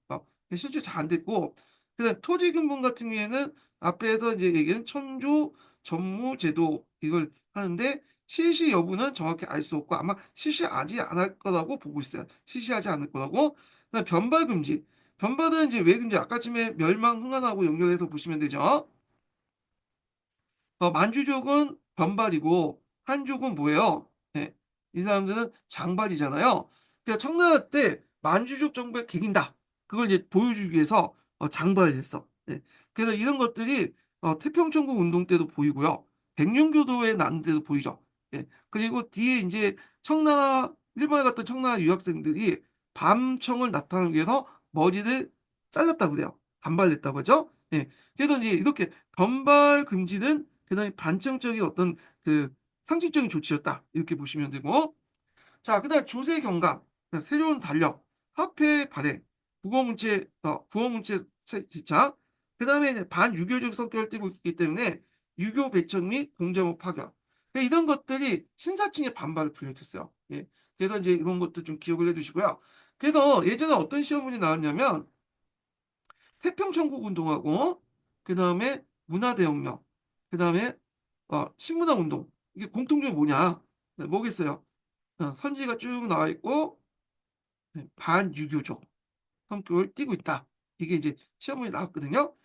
실제 잘 안 됐고 그다음 토지균분 같은 경우에는 앞에서 이제 얘기한 천조 전무제도 이걸 하는데 실시 여부는 정확히 알 수 없고 아마 실시하지 않을 거라고 보고 있어요. 실시하지 않을 거라고. 그다음 변발 금지. 변발은 이제 왜 금지? 아까쯤에 멸망 흥한하고 연결해서 보시면 되죠. 만주족은 변발이고 한족은 뭐예요? 예, 이 사람들은 장발이잖아요. 그러니까 청나라 때 만주족 정부에 개긴다. 그걸 이제 보여주기 위해서 장발을 했어. 예. 그래서 이런 것들이 태평천국 운동 때도 보이고요. 백령교도에 난 때도 보이죠. 예. 그리고 뒤에 이제 청나라 일본에 갔던 청나라 유학생들이 밤청을 나타내기 위해서 머리를 잘랐다고 그래요. 단발냈다고 하죠. 예. 그래서 이제 이렇게 변발 금지는 그다음에 반증적인 어떤 그 상징적인 조치였다. 이렇게 보시면 되고. 자, 그다음 조세 경감, 새로운 달력, 화폐 발행, 국어문체 시착, 그다음에 이제 반유교적 성격을 띠고 있기 때문에 유교 배척 및 공자모 파견. 그러니까 이런 것들이 신사층의 반발을 불러일으켰어요. 예. 그래서 이제 이런 것도 좀 기억을 해두시고요. 그래서 예전에 어떤 시험문이 나왔냐면 태평천국 운동하고 그다음에 문화대혁명, 그다음에 신문화 운동. 이게 공통점이 뭐냐? 네, 뭐겠어요? 선지가 쭉 나와 있고 네, 반유교적 성격을 띠고 있다. 이게 이제 시험문이 나왔거든요.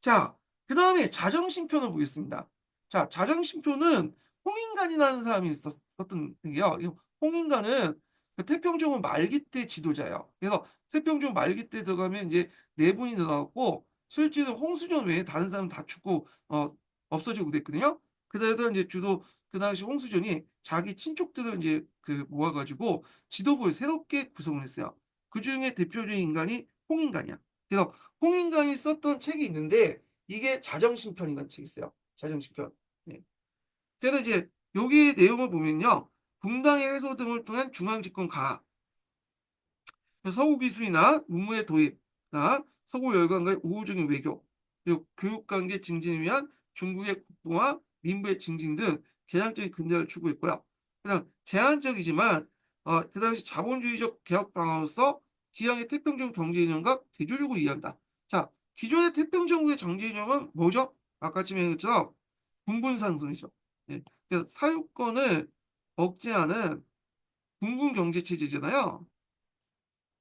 자, 그다음에 자정신표를 보겠습니다. 자, 자정신표는 홍인간이라는 사람이 썼던 게요. 이 홍인간은 그 태평종은 말기 때 지도자예요. 그래서 태평종 말기 때 들어가면 이제 네 분이 들어갔고 실제로 홍수전 외에 다른 사람 다 죽고 없어지고 그랬거든요. 그래서 이제 주로 그 당시 홍수전이 자기 친족들을 이제 그 모아가지고 지도부를 새롭게 구성을 했어요. 그 중에 대표적인 인간이 홍인간이야. 그래서 홍인간이 썼던 책이 있는데 이게 자정신편이라는 책이 있어요. 자정신편. 네. 그래서 이제 여기 내용을 보면요. 분당의 해소 등을 통한 중앙집권 강화, 서구 기술이나 문무의 도입이나 서구 열강과의 우호적인 외교, 그리고 교육관계 증진을 위한 중국의 국부와 민부의 증진 등 개량적인 근대화를 추구했고요. 그다음 제한적이지만 그 당시 자본주의적 개혁 방안으로서 기왕의 태평적 경제 이념과 대조적으로 이해한다. 자, 기존의 태평정국의 경제 이념은 뭐죠? 아까 지명했죠. 분분상선이죠. 예. 그래서 사유권을 억제하는 분분 경제 체제잖아요.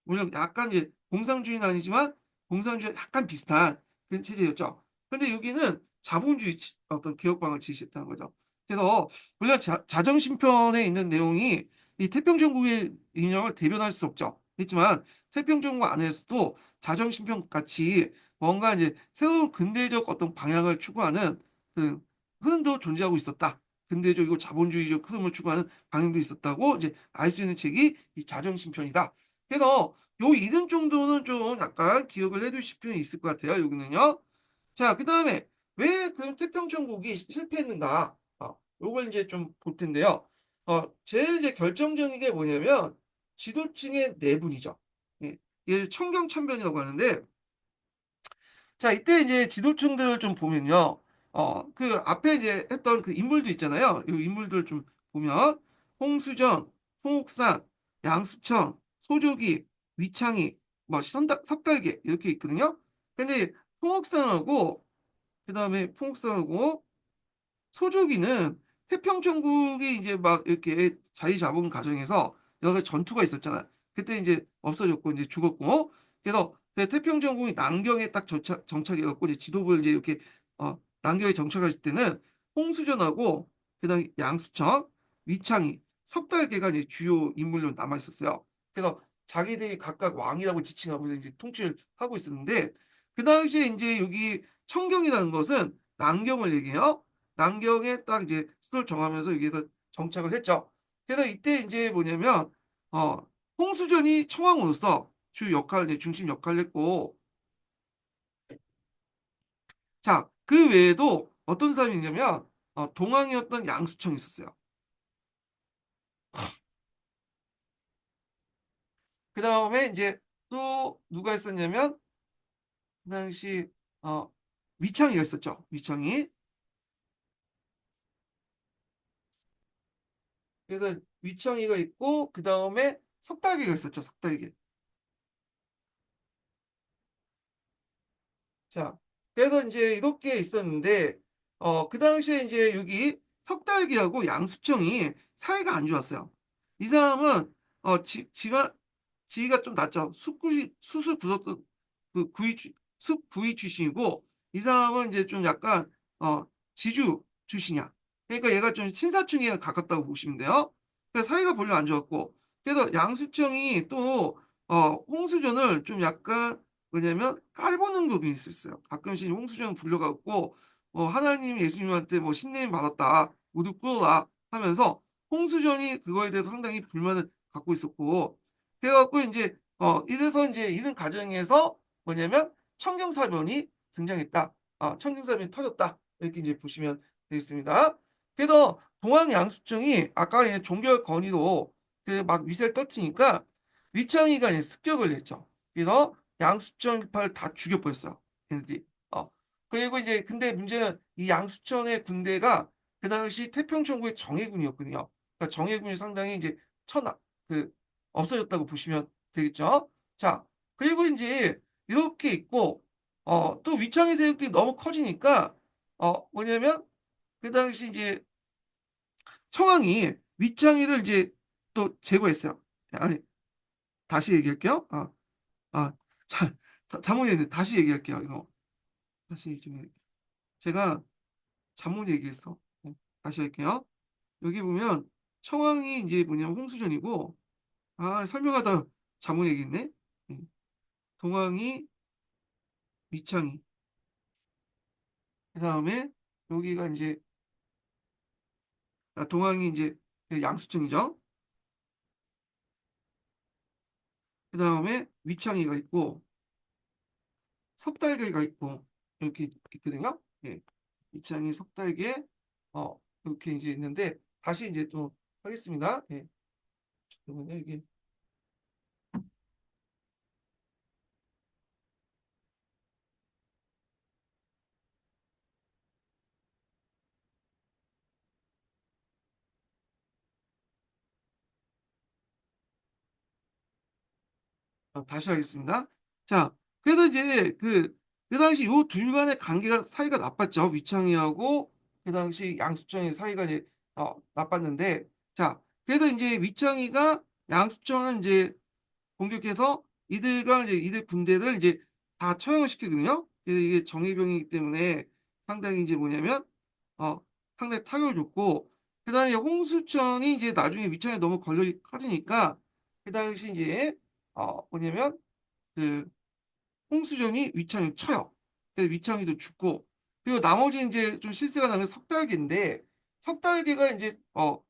물론 약간 이제 공산주의는 아니지만 공산주의 약간 비슷한 그런 체제였죠. 근데 여기는 자본주의 어떤 개혁방을 제시했다는 거죠. 그래서 물론 자정신편에 있는 내용이 이 태평전국의 이념을 대변할 수 없죠. 했지만 태평전국 안에서도 자정신편 같이 뭔가 이제 새로운 근대적 어떤 방향을 추구하는 그 흐름도 존재하고 있었다. 근대적이고 자본주의적 흐름을 추구하는 방향도 있었다고 이제 알 수 있는 책이 이 자정신편이다. 그래서 요 이름 정도는 좀 약간 기억을 해 두실 필요는 있을 것 같아요, 여기는요. 자, 그다음에 왜 그 태평천국이 실패했는가? 요걸 이제 좀 볼 텐데요. 제일 이제 결정적인 게 뭐냐면 지도층의 내분이죠. 예. 이게 청경천변이라고 하는데 자, 이때 이제 지도층들을 좀 보면요. 그 앞에 이제 했던 그 인물들 있잖아요. 이 인물들 좀 보면 홍수전, 홍옥산, 양수천, 소조기, 위창이, 뭐 석달개 이렇게 있거든요. 근데 홍옥산하고 그다음에 풍옥산하고 소조기는 태평천국이 이제 막 이렇게 자리 잡은 과정에서 여러 가지 전투가 있었잖아요. 그때 이제 없어졌고 이제 죽었고. 그래서 그 태평천국이 남경에 딱 정착해갖고 이제 지도부를 이제 이렇게 남경에 정착했을 때는 홍수전하고 그다음 양수천, 위창이, 석달계가 이제 주요 인물로 남아 있었어요. 그래서 자기들이 각각 왕이라고 지칭하고 이제 통치를 하고 있었는데 그 당시에 이제 여기 청경이라는 것은 남경을 얘기해요. 남경에 딱 이제 수도를 정하면서 여기에서 정착을 했죠. 그래서 이때 이제 뭐냐면 어 홍수전이 청왕으로서 주 역할을 중심 역할을 했고, 자, 그 외에도 어떤 사람이 있냐면 동왕이었던 양수청이 있었어요. 그 다음에 이제 또 누가 있었냐면 그 당시 어 위창이가 있었죠. 위창이. 그래서 위창이가 있고 그 다음에 석달기가 있었죠. 석달기. 자, 그래서 이제 이렇게 있었는데, 그 당시에 이제 여기 석달기하고 양수청이 사이가 안 좋았어요. 이 사람은, 지가 좀 낫죠. 수수 굳었던 그 숲 구이 출신이고, 이 사람은 이제 좀 약간, 지주 출신이야. 그러니까 얘가 좀 신사층에 가깝다고 보시면 돼요. 그래서 사이가 별로 안 좋았고, 그래서 양수청이 또, 홍수전을 좀 약간 왜냐면 깔보는 부분이 있었어요. 가끔씩 홍수정 불려갖고 하나님 예수님한테 뭐 신내림 받았다 무릎 꿇어라 하면서 홍수전이 그거에 대해서 상당히 불만을 갖고 있었고, 그래갖고 이제 이래서 이제 이런 과정에서 뭐냐면 청경사변이 등장했다. 청경사변이 터졌다. 이렇게 이제 보시면 되겠습니다. 그래서 동학양수청이 아까 종결 건의로 그 막 위세를 떨치니까 위창이가 이제 습격을 했죠. 그래서 양수천파를 다 죽여버렸어. 걔네들이. 그리고 이제 근데 문제는 이 양수천의 군대가 그 당시 태평천국의 정예군이었거든요. 그러니까 정예군이 상당히 이제 천하 그 없어졌다고 보시면 되겠죠. 자, 그리고 이제 이렇게 있고 또 위창의 세력들이 너무 커지니까 뭐냐면 그 당시 이제 청왕이 위창이를 이제 또 제거했어요. 아니, 다시 얘기할게요. 아, 자, 자문했는데 다시 얘기할게요. 이거 다시 좀 제가 자문 얘기했어. 다시 할게요. 여기 보면 청왕이 이제 뭐냐면 홍수전이고, 설명하다 자문 얘기했네. 예. 동왕이 위창이. 그 다음에 여기가 이제 동왕이 이제 양수청이죠. 그 다음에 위창이가 있고 석달개가 있고 이렇게 있거든요. 예. 위창이 석달개 이렇게 이제 있는데 다시 이제 또 하겠습니다. 예. 잠깐만요. 이게 다시 하겠습니다. 자, 그래서 이제 그 당시 요 둘 간의 관계가 사이가 나빴죠. 위창이하고 그 당시 양수청의 사이가 이제 나빴는데, 자, 그래서 이제 위창이가 양수청을 이제 공격해서 이들과 이제 이들 군대를 이제 다 처형을 시키거든요. 그래서 이게 정예병이기 때문에 상당히 이제 뭐냐면 상당히 타격을 줬고, 그다음에 홍수천이 이제 나중에 위창에 너무 걸려 커지니까 그 당시 이제 뭐냐면 그 홍수정이 위창이 쳐요. 그래서 위창이도 죽고, 그리고 나머지 이제 좀 실세가 나는 석달개인데 석달개가 이제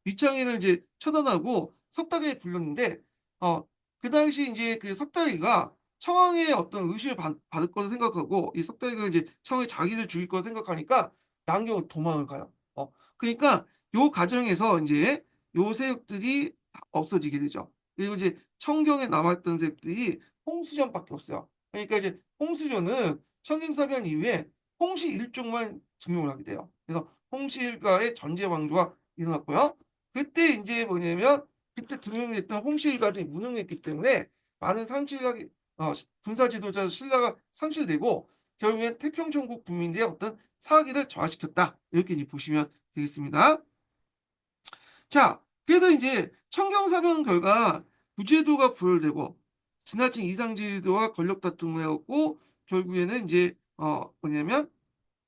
위창이를 이제 처단하고 석달개에 불렸는데 어 그 당시 이제 그 석달개가 청왕의 어떤 의심을 받을 거라 생각하고 이 석달개가 이제 청왕이 자기를 죽일 거라 생각하니까 남경으로 도망을 가요. 그러니까 요 과정에서 이제 요 세력들이 다 없어지게 되죠. 그리고 이제 청경에 남았던 세력들이 홍수전밖에 없어요. 그러니까 이제 홍수조는 청경사변 이후에 홍씨 일족만 증용을 하게 돼요. 그래서 홍씨 일가의 전제 왕조가 일어났고요. 그때 이제 뭐냐면 그때 등용했던 홍씨일가들이 무능했기 때문에 많은 상실하기 군사 지도자 신라가 상실되고 결국엔 태평천국 국민들의 어떤 사기를 저하시켰다. 이렇게 이제 보시면 되겠습니다. 자, 그래서 이제 청경사변 결과 구제도가 부혈되고 지나친 이상지도와 권력 다툼을 해갖고 결국에는 이제 뭐냐면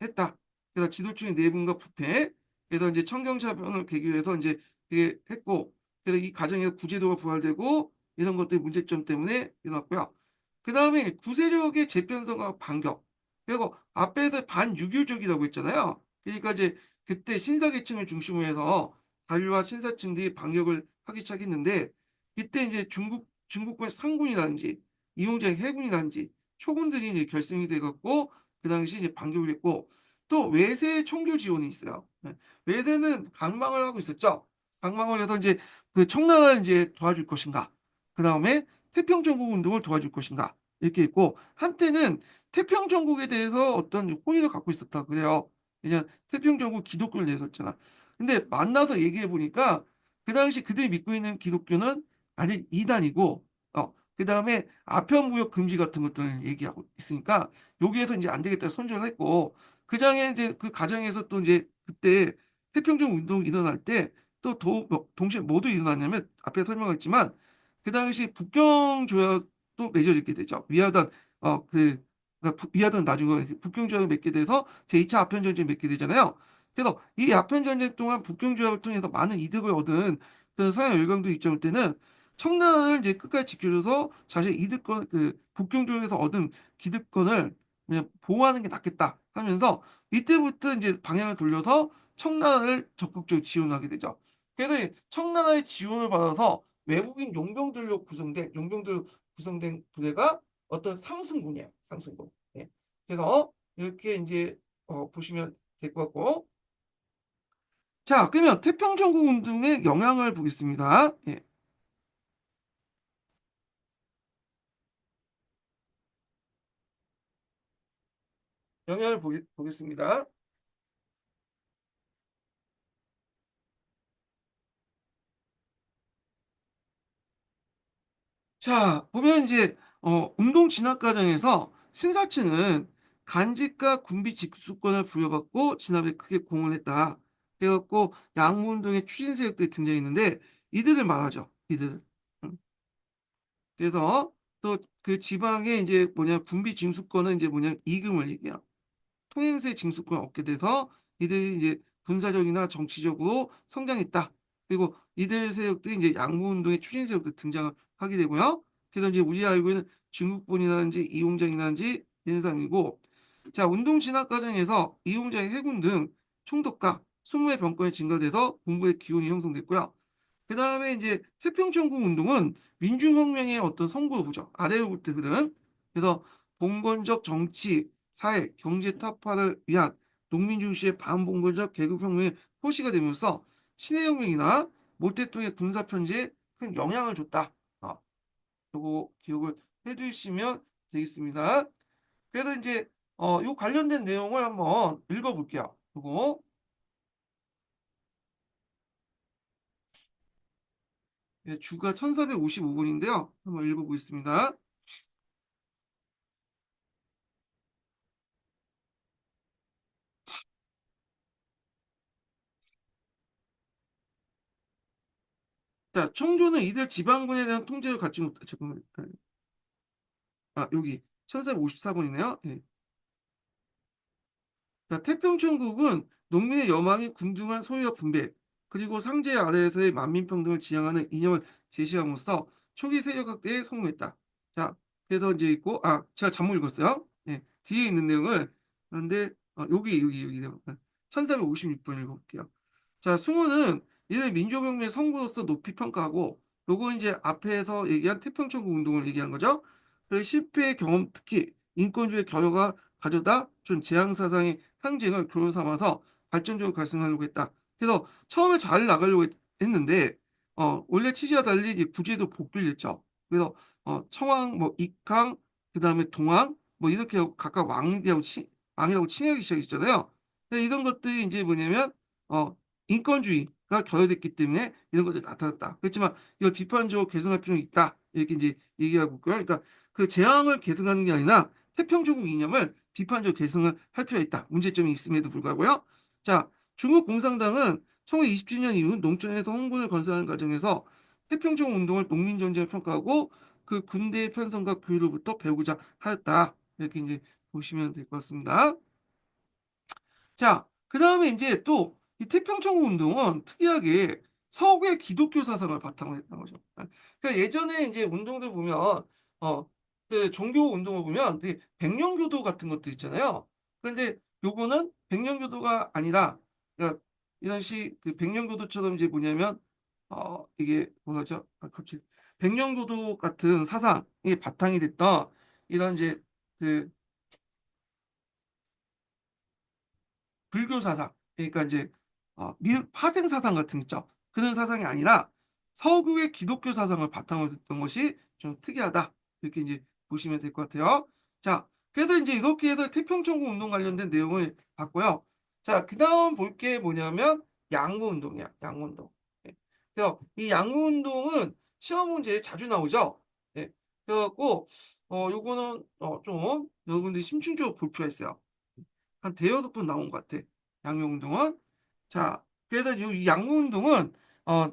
했다. 그래서 지도층의 내분과 부패, 그래서 이제 청경사변을 계기로 해서 이제 그게 했고, 그래서 이 과정에서 구제도가 부활되고 이런 것들의 문제점 때문에 일어났고요. 그 다음에 구세력의 재편성과 반격. 그리고 앞에서 반유교적이라고 했잖아요. 그러니까 이제 그때 신사계층을 중심으로 해서 관료와 신사층들이 반격을 하기 시작했는데 이때 이제 중국군의 상군이라든지 이용장의 해군이라든지 초군들이 이제 결성이 돼갖고 그 당시 이제 반격을 했고 또 외세의 총교 지원이 있어요. 네. 외세는 강망을 하고 있었죠. 강망을 해서 이제 그 청나라를 이제 도와줄 것인가. 그 다음에 태평전국 운동을 도와줄 것인가. 이렇게 있고 한때는 태평전국에 대해서 어떤 호의를 갖고 있었다 그래요. 왜냐면 태평전국 기독교를 내세웠잖아. 근데 만나서 얘기해 보니까 그 당시 그들이 믿고 있는 기독교는 아니 이단이고 그다음에 아편무역 금지 같은 것들을 얘기하고 있으니까 여기에서 이제 안 되겠다 손절을 했고 그 장에 이제 그 과정에서 또 이제 그때 태평양 운동이 일어날 때 또 동시에 뭐도 일어났냐면 앞에 설명했지만 그 당시 북경 조약도 맺어지게 되죠. 위하단 그러니까 위하단 나중에 북경 조약을 맺게 돼서 제2차 아편 전쟁을 맺게 되잖아요. 그래서 이 아편 전쟁 동안 북경 조약을 통해서 많은 이득을 얻은 그 서양 열강도 입장일 때는 청나라를 이제 끝까지 지켜줘서 자신의 이득권 그 북경 조약에서 얻은 기득권을 그냥 보호하는 게 낫겠다 하면서 이때부터 이제 방향을 돌려서 청나라를 적극적으로 지원하게 되죠. 그래서 이 청나라의 지원을 받아서 외국인 용병들로 구성된 부대가 어떤 상승군이에요. 상승군. 예. 그래서 이렇게 이제 보시면 될 것 같고. 자, 그러면 태평전국 운동의 영향을 보겠습니다. 예. 영향을 보겠습니다. 자, 보면 이제 운동 진학 과정에서 신사층은 간직과 군비 직수권을 부여받고 진압에 크게 공을 했다. 그래갖고 양무운동의 추진 세력들이 등장했는데 이들을 말하죠. 이들. 음. 그래서 또 그 지방에 이제 뭐냐 군비 징수권은 이제 뭐냐 이금을 얘기해요. 통행세 징수권을 얻게 돼서 이들이 이제 군사적이나 정치적으로 성장했다. 그리고 이들 세력들이 이제 양무운동의 추진 세력들 등장하게 되고요. 그래서 이제 우리가 알고 있는 중국군이라든지 이용장이라든지 이런 사람이고, 자 운동 진학 과정에서 이용장의 해군 등 총독과 수무의 병권이 증가돼서 공부의 기운이 형성됐고요. 그 다음에 이제 태평천국 운동은 민중혁명의 어떤 성부를 보죠. 아래로부터 흐름. 그래서 봉건적 정치, 사회, 경제 타파를 위한 농민 중시의 반봉건적 계급혁명의 표시가 되면서 신해혁명이나 모태통의 군사편제에 큰 영향을 줬다. 요거 기억을 해두시면 되겠습니다. 그래서 이제 요 관련된 내용을 한번 읽어볼게요. 요거 예, 주가 1455분인데요. 한번 읽어보겠습니다. 자, 청조는 이들 지방군에 대한 통제를 갖지 못, 잠깐만. 여기 1454번이네요. 예. 자, 태평천국은 농민의 여망이 군중한 소유와 분배, 그리고 상제 아래에서의 만민평등을 지향하는 이념을 제시함으로써 초기 세력 확대에 성공했다. 자, 그래서 이제 있고, 제가 잘못 읽었어요. 예, 뒤에 있는 내용을, 그런데, 여기, 1456번 읽어볼게요. 자, 승호는 이들 민족혁명의 성부로서 높이 평가하고, 요거 이제 앞에서 얘기한 태평천국 운동을 얘기한 거죠. 그 실패의 경험, 특히 인권주의 결여가 가져다 준 재앙사상의 상징을 교훈 삼아서 발전적으로 갈등하려고 했다. 그래서 처음에 잘 나가려고 했는데, 원래 취지와 달리 이제 구제도 복귀를 했죠. 그래서 청왕, 뭐 익항, 그 다음에 동항, 뭐 이렇게 각각 왕이라고 칭하기 시작했잖아요. 근데 이런 것들이 이제 뭐냐면 어, 인권주의, 결여됐기 때문에 이런 것들이 나타났다. 그렇지만 이걸 비판적으로 개선할 필요는 있다. 이렇게 이제 얘기하고 있고요. 그러니까 그 재앙을 개선하는 게 아니라 태평조국 이념을 비판적으로 개선을 할 필요가 있다. 문제점이 있음에도 불구하고요. 자, 중국 공산당은 1927년 이후 농촌에서 홍군을 건설하는 과정에서 태평조국 운동을 농민전쟁을 평가하고 그 군대의 편성과 규율로부터 배우고자 하였다. 이렇게 이제 보시면 될 것 같습니다. 자, 그다음에 이제 또 이 태평천국 운동은 특이하게 서구의 기독교 사상을 바탕으로 했던 거죠. 그러니까 예전에 이제 운동들 보면 그 종교 운동을 보면 되게 백령교도 같은 것도 있잖아요. 그런데 요거는 백령교도가 아니라 그러니까 이런 그 백령교도처럼 이제 뭐냐면 이게 뭐죠? 갑자기 백령교도 같은 사상이 바탕이 됐던 이런 이제 그 불교 사상, 그러니까 이제 파생 사상 같은 거 있죠. 그런 사상이 아니라 서구의 기독교 사상을 바탕으로 했던 것이 좀 특이하다. 이렇게 이제 보시면 될 것 같아요. 자, 그래서 이제 이렇게 해서 태평천국 운동 관련된 내용을 봤고요. 자, 그다음 볼 게 뭐냐면 양구 운동이야. 양구 운동. 예. 그래서 이 양구 운동은 시험 문제에 자주 나오죠. 예. 그래갖고 요거는 좀 여러분들이 심층적으로 볼 필요가 있어요. 한 대여섯 번 나온 것 같아. 양궁운동은. 자, 그래서 이 양궁운동은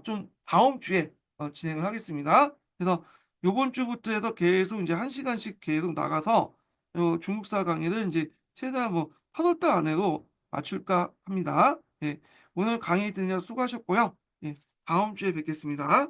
좀 다음 주에 진행을 하겠습니다. 그래서 요번 주부터 해서 계속 이제 한 시간씩 계속 나가서 요 중국사 강의를 이제 최대한 뭐 8월달 안에도 맞출까 합니다. 예, 오늘 강의 들으셔서 수고하셨고요. 예, 다음 주에 뵙겠습니다.